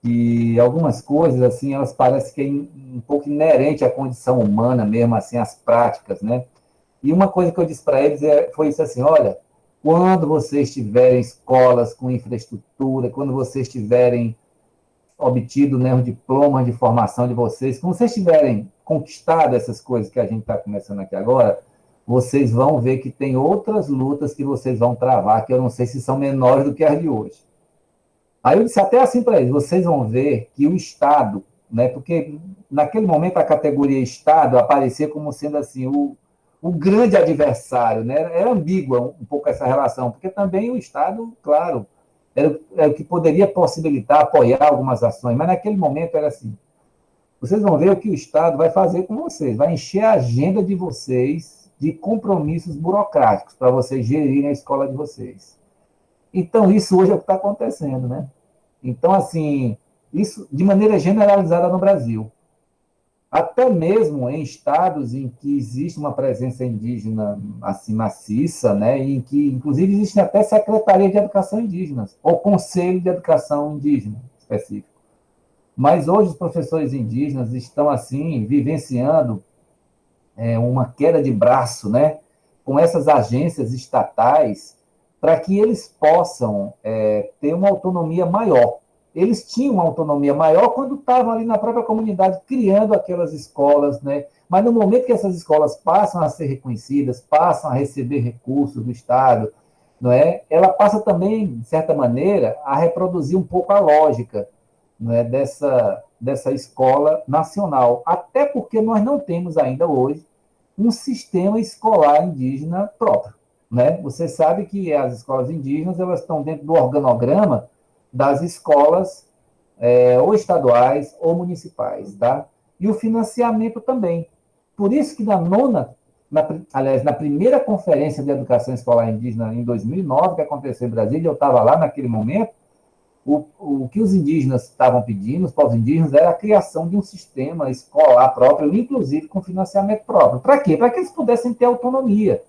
que algumas coisas assim, elas parecem que é um pouco inerente à condição humana mesmo, assim, as práticas, né? E uma coisa que eu disse para eles foi isso assim: olha, quando vocês tiverem escolas com infraestrutura, quando vocês tiverem obtido, né, o diploma de formação de vocês, quando vocês tiverem conquistado essas coisas que a gente está começando aqui agora, vocês vão ver que tem outras lutas que vocês vão travar, que eu não sei se são menores do que as de hoje. Aí eu disse até assim para eles: vocês vão ver que o Estado, né, porque naquele momento a categoria Estado aparecia como sendo assim o grande adversário, né? Era ambígua um pouco essa relação, porque também o Estado, claro, era o que poderia possibilitar, apoiar algumas ações, mas naquele momento era assim: vocês vão ver o que o Estado vai fazer com vocês, vai encher a agenda de vocês de compromissos burocráticos para vocês gerirem a escola de vocês. Então, isso hoje é o que está acontecendo, né? Então, assim, isso de maneira generalizada no Brasil. Até mesmo em estados em que existe uma presença indígena assim maciça, né, e em que, inclusive, existe até Secretaria de Educação Indígena, ou Conselho de Educação Indígena específico. Mas hoje os professores indígenas estão, assim, vivenciando uma queda de braço, né, com essas agências estatais, para que eles possam ter uma autonomia maior. Eles tinham uma autonomia maior quando estavam ali na própria comunidade criando aquelas escolas, né? Mas no momento que essas escolas passam a ser reconhecidas, passam a receber recursos do Estado, não é? Ela passa também, de certa maneira, a reproduzir um pouco a lógica, não é, dessa escola nacional. Até porque nós não temos ainda hoje um sistema escolar indígena próprio, né? Você sabe que as escolas indígenas, elas estão dentro do organograma das escolas ou estaduais ou municipais, tá? E o financiamento também. Por isso que aliás, na primeira conferência de educação escolar indígena em 2009, que aconteceu em Brasília, eu estava lá naquele momento, o que os indígenas estavam pedindo, os povos indígenas, era a criação de um sistema escolar próprio, inclusive com financiamento próprio. Para quê? Para que eles pudessem ter autonomia.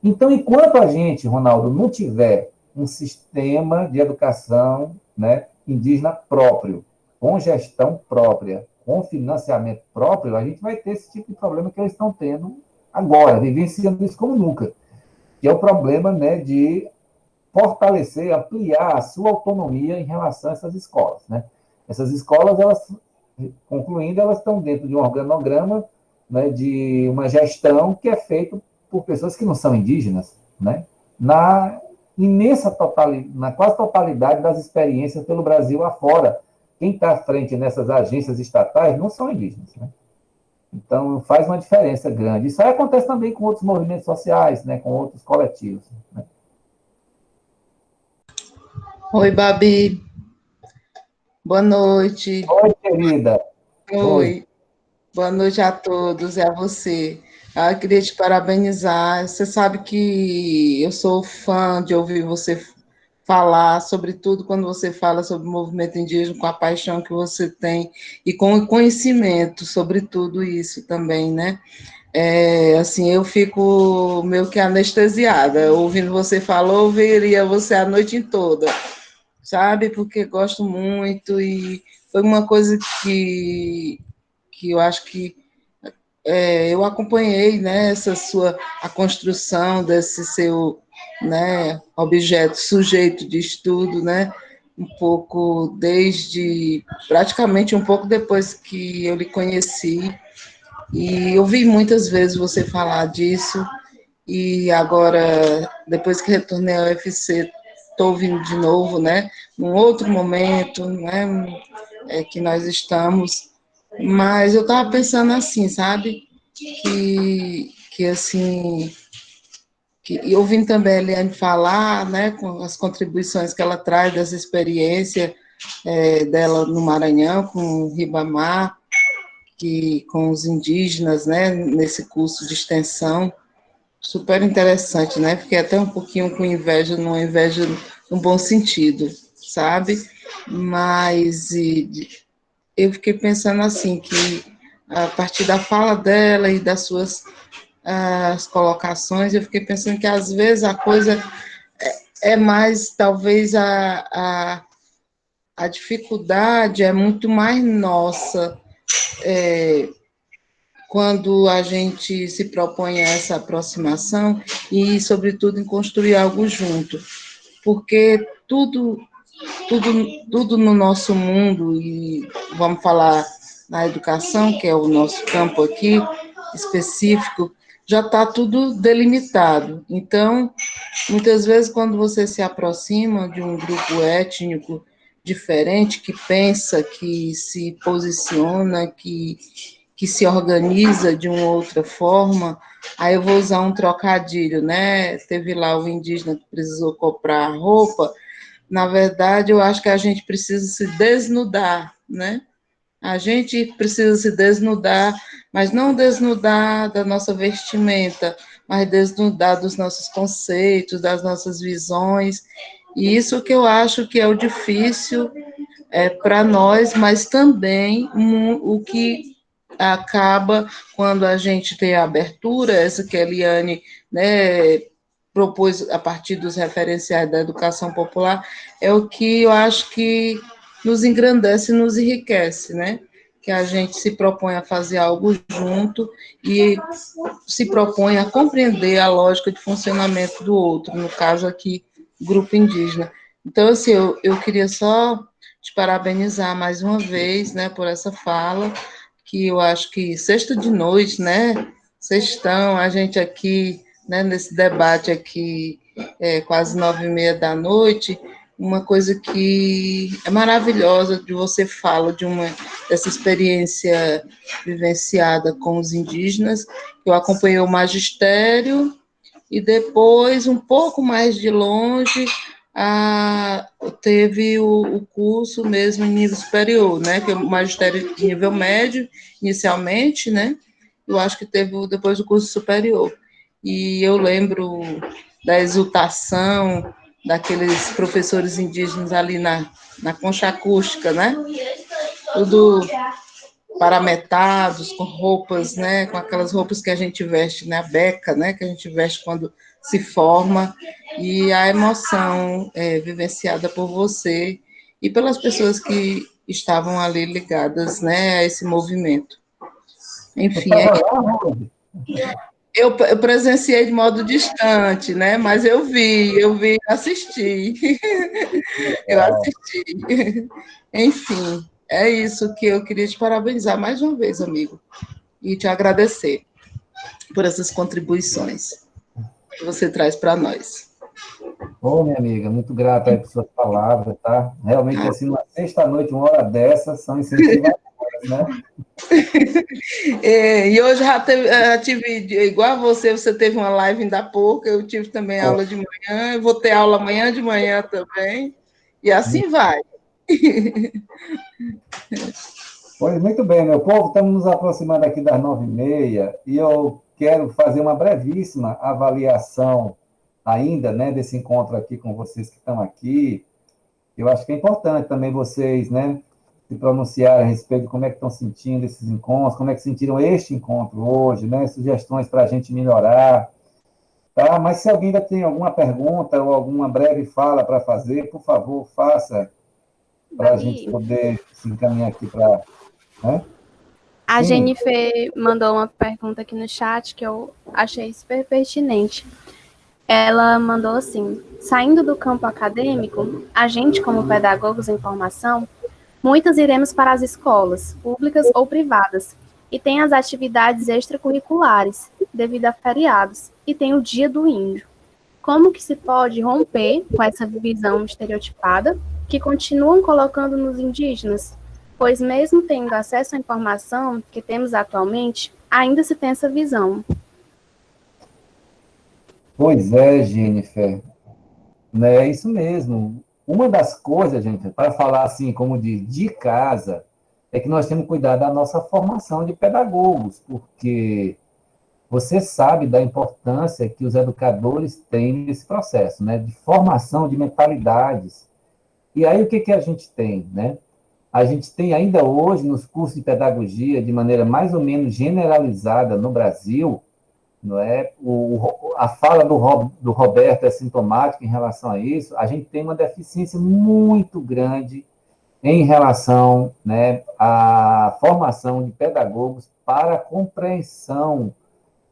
Então, enquanto a gente, Ronaldo, não tiver um sistema de educação, né, indígena próprio, com gestão própria, com financiamento próprio, a gente vai ter esse tipo de problema que eles estão tendo agora, vivenciando isso como nunca, que é o problema, né, de fortalecer, ampliar a sua autonomia em relação a essas escolas, né? Essas escolas, elas, concluindo, elas estão dentro de um organograma, né, de uma gestão que é feita por pessoas que não são indígenas, né? Na na quase totalidade das experiências pelo Brasil afora, quem está à frente nessas agências estatais não são indígenas, né? Então, faz uma diferença grande. Isso aí acontece também com outros movimentos sociais, né, com outros coletivos, né? Oi, Babi. Boa noite. Oi, querida. Oi. Boa noite a todos e a você. Eu queria te parabenizar. Você sabe que eu sou fã de ouvir você falar, sobretudo quando você fala sobre o movimento indígena, com a paixão que você tem e com o conhecimento sobre tudo isso também, né? Assim, eu fico meio que anestesiada. Ouvindo você falar, eu ouviria você a noite toda, sabe? Porque gosto muito e foi uma coisa que eu acho que eu acompanhei, né, a construção desse seu, né, objeto, sujeito de estudo, né, um pouco praticamente um pouco depois que eu lhe conheci, e eu vi muitas vezes você falar disso, e agora, depois que retornei ao UFC, estou ouvindo de novo, né, num outro momento, né, que nós estamos, mas eu estava pensando assim, sabe, que assim, e ouvindo também a Eliane falar, né, com as contribuições que ela traz dessa experiência dela no Maranhão, com o Ribamar, com os indígenas, né, nesse curso de extensão. Super interessante, né? Fiquei até um pouquinho com inveja, numa inveja no bom sentido, sabe? Mas eu fiquei pensando assim, que a partir da fala dela e das suas as colocações, eu fiquei pensando que às vezes a coisa é mais, talvez a dificuldade é muito mais nossa, quando a gente se propõe a essa aproximação e, sobretudo, em construir algo junto, porque tudo no nosso mundo, e vamos falar na educação, que é o nosso campo aqui específico, já está tudo delimitado. Então, muitas vezes, quando você se aproxima de um grupo étnico diferente, que pensa, que se posiciona, que se organiza de uma outra forma, aí eu vou usar um trocadilho, né? Teve lá o indígena que precisou comprar roupa. Na verdade, eu acho que a gente precisa se desnudar, né? A gente precisa se desnudar, mas não desnudar da nossa vestimenta, mas desnudar dos nossos conceitos, das nossas visões. E isso que eu acho que é o difícil para nós, mas também o que acaba quando a gente tem a abertura, essa que a Eliane, né, propôs a partir dos referenciais da educação popular, é o que eu acho que nos engrandece e nos enriquece, né? Que a gente se propõe a fazer algo junto e se propõe a compreender a lógica de funcionamento do outro, no caso aqui, grupo indígena. Então, assim, eu queria só te parabenizar mais uma vez, né, por essa fala, que eu acho que sexta de noite, né, sextão, a gente aqui, né, nesse debate aqui, quase 9h30 da noite, uma coisa que é maravilhosa de você fala dessa experiência vivenciada com os indígenas. Eu acompanhei o magistério e depois, um pouco mais de longe, teve o curso mesmo em nível superior, né, que é o magistério de nível médio, inicialmente, né, eu acho que teve depois o curso superior. E eu lembro da exultação daqueles professores indígenas ali na concha acústica, né, tudo paramentados, com roupas, né, com aquelas roupas que a gente veste, né, a beca, né, que a gente veste quando se forma, e a emoção vivenciada por você e pelas pessoas que estavam ali ligadas, né, a esse movimento. Enfim, eu presenciei de modo distante, né, mas eu vi, assisti, eu assisti. Enfim, é isso que eu queria te parabenizar mais uma vez, amigo, e te agradecer por essas contribuições que você traz para nós. Ô, minha amiga, muito grato aí por suas palavras, tá? Realmente, assim, uma sexta-noite, uma hora dessa, são incentivadoras, né? E hoje já tive, igual a você teve uma live ainda há pouco, eu tive também aula de manhã, eu vou ter aula amanhã de manhã também, e assim vai. Pois muito bem, meu povo, estamos nos aproximando aqui das 9h30 e eu quero fazer uma brevíssima avaliação ainda, né, desse encontro aqui com vocês que estão aqui. Eu acho que é importante também vocês, né, se pronunciarem a respeito de como é que estão sentindo esses encontros, como é que sentiram este encontro hoje, né, sugestões para a gente melhorar, tá? Mas se alguém ainda tem alguma pergunta ou alguma breve fala para fazer, por favor, faça, para a gente poder se encaminhar aqui para... Né? A Jennifer mandou uma pergunta aqui no chat que eu achei super pertinente. Ela mandou assim: saindo do campo acadêmico, a gente, como pedagogos em formação, muitas iremos para as escolas, públicas ou privadas, e tem as atividades extracurriculares, devido a feriados, e tem o Dia do Índio. Como que se pode romper com essa visão estereotipada que continuam colocando nos indígenas? Pois mesmo tendo acesso à informação que temos atualmente, ainda se tem essa visão. Pois é, Jennifer, né, é isso mesmo. uma das coisas, gente, para falar assim, como de casa, é que nós temos que cuidar da nossa formação de pedagogos, porque você sabe da importância que os educadores têm nesse processo, né, de formação de mentalidades. E aí, o que que a gente tem, né? A gente tem ainda hoje, nos cursos de pedagogia, de maneira mais ou menos generalizada no Brasil, não é? A fala do Roberto é sintomática em relação a isso. A gente tem uma deficiência muito grande em relação, né, à formação de pedagogos para a compreensão,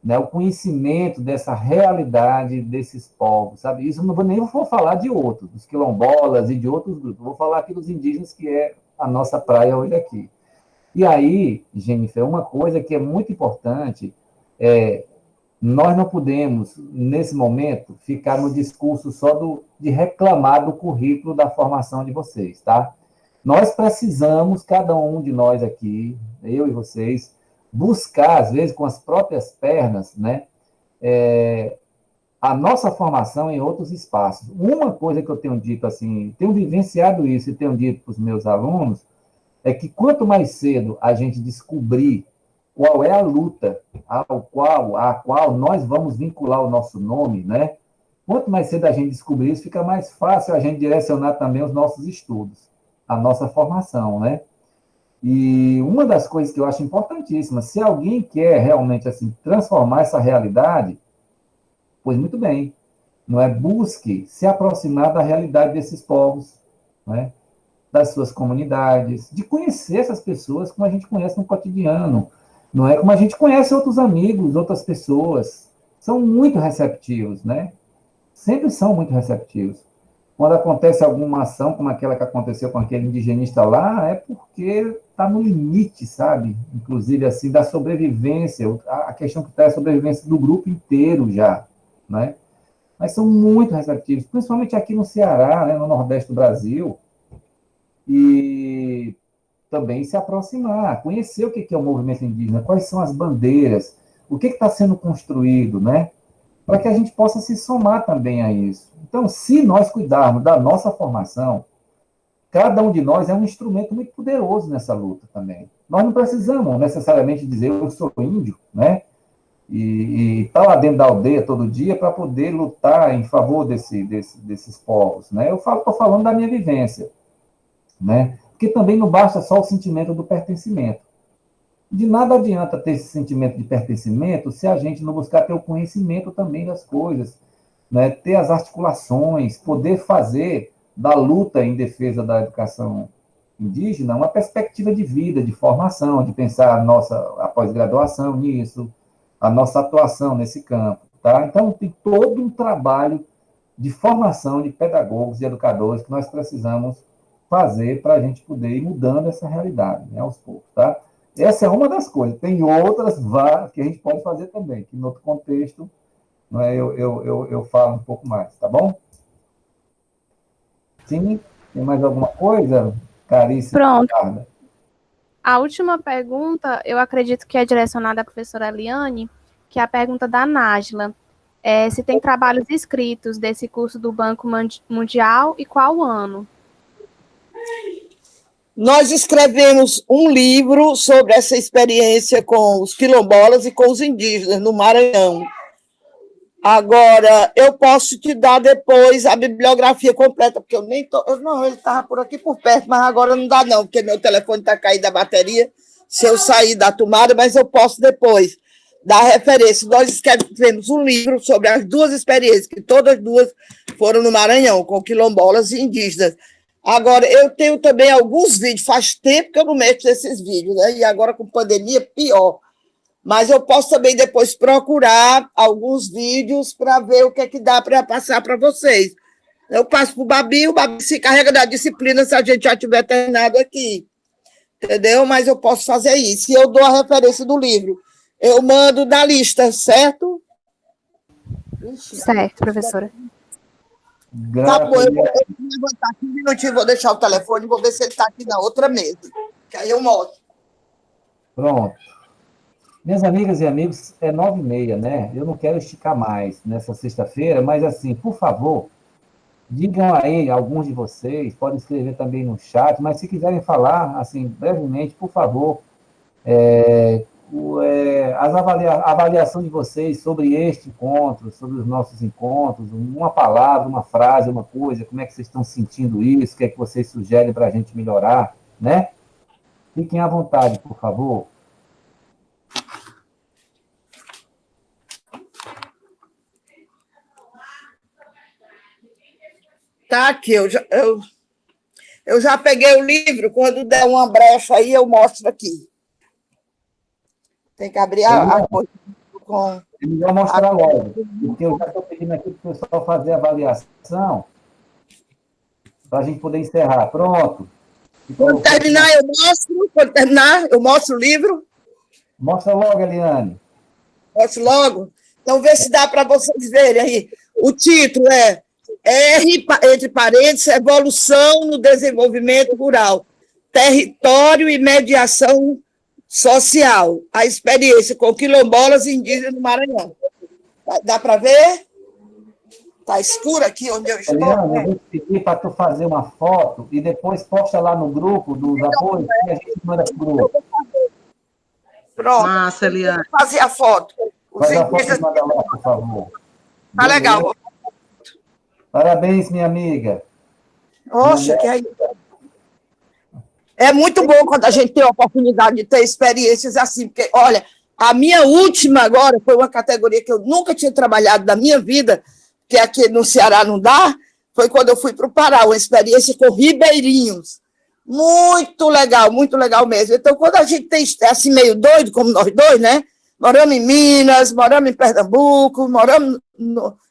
né, o conhecimento dessa realidade desses povos, sabe? Isso eu não vou nem vou falar de outros, dos quilombolas e de outros grupos. Vou falar aqui dos indígenas, que é a nossa praia hoje aqui. E aí, Jennifer, uma coisa que é muito importante é nós não podemos, nesse momento, ficar no discurso só de reclamar do currículo da formação de vocês, tá? Nós precisamos, cada um de nós aqui, eu e vocês, buscar, às vezes, com as próprias pernas, né, a nossa formação em outros espaços. Uma coisa que eu tenho dito, assim, tenho vivenciado isso e tenho dito para os meus alunos, é que quanto mais cedo a gente descobrir qual é a luta à qual nós vamos vincular o nosso nome, né? Quanto mais cedo a gente descobrir isso, fica mais fácil a gente direcionar também os nossos estudos, a nossa formação, né? E uma das coisas que eu acho importantíssima, se alguém quer realmente assim transformar essa realidade, pois muito bem, não é? Busque se aproximar da realidade desses povos, né? Das suas comunidades, de conhecer essas pessoas como a gente conhece no cotidiano, não é? Como a gente conhece outros amigos, outras pessoas, são muito receptivos, né? Sempre são muito receptivos. Quando acontece alguma ação, como aquela que aconteceu com aquele indigenista lá, é porque está no limite, sabe? Inclusive, assim, da sobrevivência, a questão que está é a sobrevivência do grupo inteiro já, né? Mas são muito receptivos, principalmente aqui no Ceará, né, no Nordeste do Brasil, e também se aproximar, conhecer o que é o movimento indígena, quais são as bandeiras, o que está sendo construído, né? Para que a gente possa se somar também a isso. Então, se nós cuidarmos da nossa formação, cada um de nós é um instrumento muito poderoso nessa luta também. Nós não precisamos necessariamente dizer eu sou índio, né? E estar lá dentro da aldeia todo dia para poder lutar em favor desses povos, né? Eu estou falando da minha vivência, né? Porque também não basta só o sentimento do pertencimento. De nada adianta ter esse sentimento de pertencimento se a gente não buscar ter o conhecimento também das coisas, né? Ter as articulações, poder fazer da luta em defesa da educação indígena uma perspectiva de vida, de formação, de pensar a pós-graduação nisso, a nossa atuação nesse campo, tá? Então, tem todo um trabalho de formação de pedagogos e educadores que nós precisamos fazer para a gente poder ir mudando essa realidade, né, aos poucos, tá? Essa é uma das coisas. Tem outras várias que a gente pode fazer também, que em outro contexto, não é, eu falo um pouco mais, tá bom? Sim? Tem mais alguma coisa, caríssima? Pronto. Ricarda? A última pergunta, eu acredito que é direcionada à professora Eliane, que é a pergunta da Nájila. Se tem trabalhos escritos desse curso do Banco Mundial e qual ano? Nós escrevemos um livro sobre essa experiência com os quilombolas e com os indígenas no Maranhão. Agora, eu posso te dar depois a bibliografia completa, porque eu nem tô. Não, ele estava por aqui por perto, mas agora não dá, não, porque meu telefone está caído da bateria. Se eu sair da tomada, mas eu posso depois dar referência. Nós escrevemos um livro sobre as duas experiências, que todas duas foram no Maranhão, com quilombolas e indígenas. Agora, eu tenho também alguns vídeos, faz tempo que eu não mexo nesses vídeos, né? E agora com pandemia, pior. Mas eu posso também depois procurar alguns vídeos para ver o que é que dá para passar para vocês. Eu passo para o Babi se carrega da disciplina se a gente já tiver terminado aqui. Entendeu? Mas eu posso fazer isso. E eu dou a referência do livro. Eu mando na lista, certo? Certo, professora. Tá bom, eu vou levantar aqui um minutinho, vou deixar o telefone, vou ver se ele está aqui na outra mesa. Que aí eu mostro. Pronto. Minhas amigas e amigos, é 9h30, né? Eu não quero esticar mais nessa sexta-feira, mas assim, por favor, digam aí, alguns de vocês, podem escrever também no chat, mas se quiserem falar, assim, brevemente, por favor, a avaliação de vocês sobre este encontro, sobre os nossos encontros, uma palavra, uma frase, uma coisa, como é que vocês estão sentindo isso, o que é que vocês sugerem para a gente melhorar, né? Fiquem à vontade, por favor. Tá aqui, eu já peguei o livro, quando der uma brecha aí, eu mostro aqui. Tem que abrir a coisa com... É melhor mostrar logo, porque eu já estou pedindo aqui para o pessoal fazer a avaliação, para a gente poder encerrar. Pronto. Quando terminar, eu mostro. Quando terminar, eu mostro o livro. Mostra logo, Eliane. Mostro logo. Então, vê se dá para vocês verem aí. O título é R, entre parênteses, Evolução no Desenvolvimento Rural, Território e Mediação Social, a experiência com quilombolas indígenas no Maranhão. Dá para ver? Está escuro aqui onde eu estou. Eliane, eu vou te pedir para tu fazer uma foto e depois posta lá no grupo dos apoios e a gente manda para o grupo. Pronto. Massa, Eliane. Vou fazer a foto. Faz a foto e manda lá, por favor. Tá legal. Parabéns, minha amiga. Oxa, que aí. É muito bom quando a gente tem a oportunidade de ter experiências assim, porque, olha, a minha última agora foi uma categoria que eu nunca tinha trabalhado na minha vida, que aqui no Ceará não dá, foi quando eu fui para o Pará, uma experiência com ribeirinhos. Muito legal mesmo. Então, quando a gente tem assim meio doido, como nós dois, né? Moramos em Minas, moramos em Pernambuco, moramos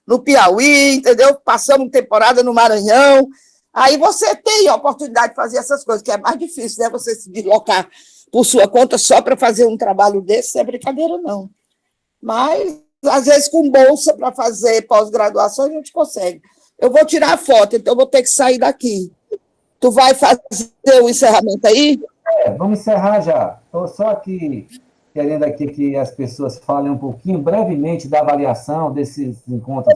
no Piauí, entendeu? Passamos temporada no Maranhão. Aí você tem a oportunidade de fazer essas coisas, que é mais difícil, né? Você se deslocar por sua conta só para fazer um trabalho desse, não é brincadeira, não. Mas, às vezes, com bolsa para fazer pós-graduação, a gente consegue. Eu vou tirar a foto, então eu vou ter que sair daqui. Tu vai fazer o encerramento aí? Vamos encerrar já. Estou só aqui querendo aqui que as pessoas falem um pouquinho, brevemente, da avaliação desses encontros.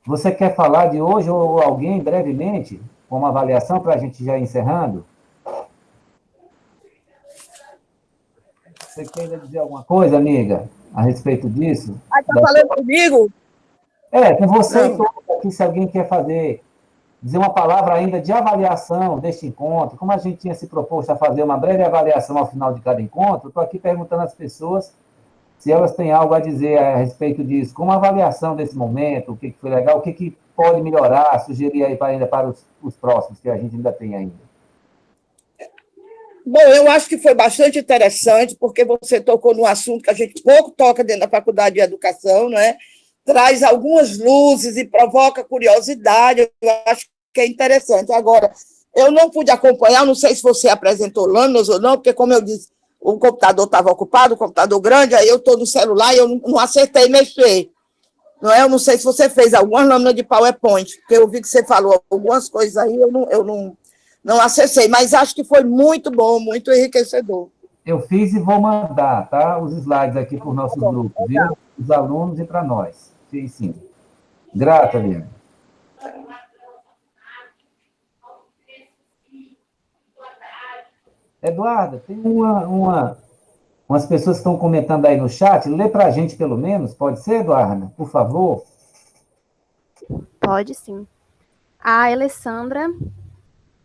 Você quer falar de hoje ou alguém, brevemente, com uma avaliação para a gente já ir encerrando? Você quer ainda dizer alguma coisa, amiga, a respeito disso? Está falando comigo? Com você e todos aqui, se alguém quer dizer uma palavra ainda de avaliação deste encontro, como a gente tinha se proposto a fazer uma breve avaliação ao final de cada encontro, estou aqui perguntando às pessoas se elas têm algo a dizer a respeito disso, como avaliação desse momento, o que foi legal, o que pode melhorar, sugerir aí ainda para os próximos, que a gente ainda tem ainda. Bom, eu acho que foi bastante interessante, porque você tocou num assunto que a gente pouco toca dentro da Faculdade de Educação, não é? Traz algumas luzes e provoca curiosidade, eu acho que é interessante. Agora, eu não pude acompanhar, não sei se você apresentou lâminas ou não, porque, como eu disse, o computador estava ocupado, o computador grande, aí eu estou no celular e eu não acertei mexer. Não é? Eu não sei se você fez algumas lâminas de PowerPoint, porque eu vi que você falou algumas coisas aí, eu não acessei, mas acho que foi muito bom, muito enriquecedor. Eu fiz e vou mandar, tá? Os slides aqui para os nossos grupos, viu? Os alunos e para nós. Fiz sim. Grata, Liane. Eduarda, tem umas pessoas que estão comentando aí no chat. Lê para a gente, pelo menos. Pode ser, Eduarda? Por favor. Pode sim. A Alessandra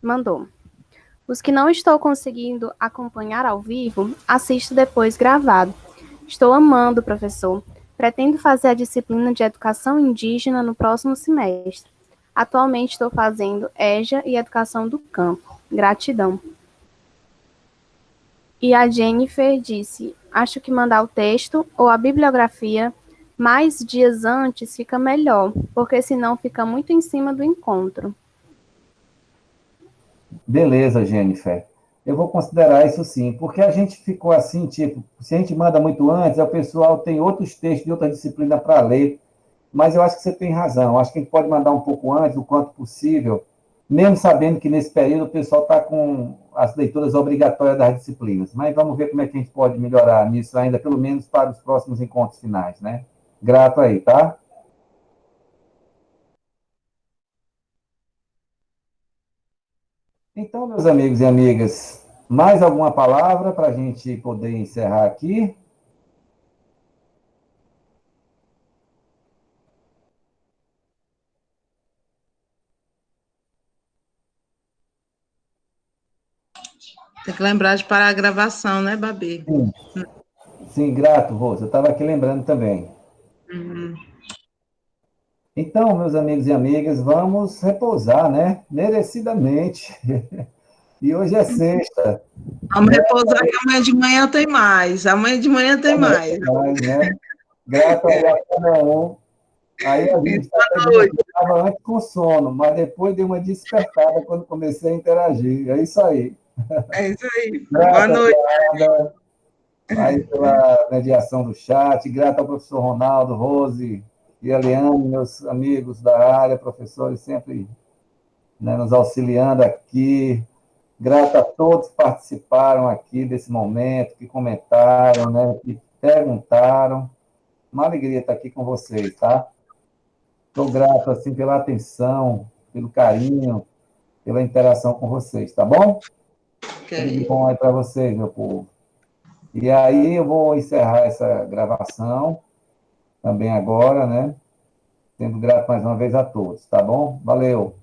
mandou. Os que não estou conseguindo acompanhar ao vivo, assisto depois gravado. Estou amando, professor. Pretendo fazer a disciplina de Educação Indígena no próximo semestre. Atualmente estou fazendo EJA e Educação do Campo. Gratidão. E a Jennifer disse, acho que mandar o texto ou a bibliografia mais dias antes fica melhor, porque senão fica muito em cima do encontro. Beleza, Jennifer. Eu vou considerar isso sim, porque a gente ficou assim, tipo, se a gente manda muito antes, o pessoal tem outros textos de outra disciplina para ler, mas eu acho que você tem razão, acho que a gente pode mandar um pouco antes, o quanto possível, mesmo sabendo que nesse período o pessoal está com as leituras obrigatórias das disciplinas, mas vamos ver como é que a gente pode melhorar nisso ainda, pelo menos para os próximos encontros finais, né? Grato aí, tá? Então, meus amigos e amigas, mais alguma palavra para a gente poder encerrar aqui? Tem que lembrar de parar a gravação, né, Babi? Sim, sim, grato, Rosa. Eu estava aqui lembrando também. Uhum. Então, meus amigos e amigas, vamos repousar, né? Merecidamente. E hoje é sexta. Vamos repousar que amanhã de manhã tem mais. Amanhã de manhã tem mais. Mas, né? Grato aí a cada um. Aí a gente estava antes com sono, mas depois deu uma despertada quando comecei a interagir. É isso aí. É isso aí. Boa Grato, noite. Eduarda, aí pela mediação do chat. Grato ao professor Ronaldo, Rose e Eliane, meus amigos da área, professores sempre, né, nos auxiliando aqui. Grato a todos que participaram aqui desse momento, que comentaram, né, que perguntaram. Uma alegria estar aqui com vocês, tá? Estou grato, assim, pela atenção, pelo carinho, pela interação com vocês, tá bom? Tudo de bom aí para vocês, meu povo. E aí eu vou encerrar essa gravação também agora, né? Sendo grato mais uma vez a todos, tá bom? Valeu!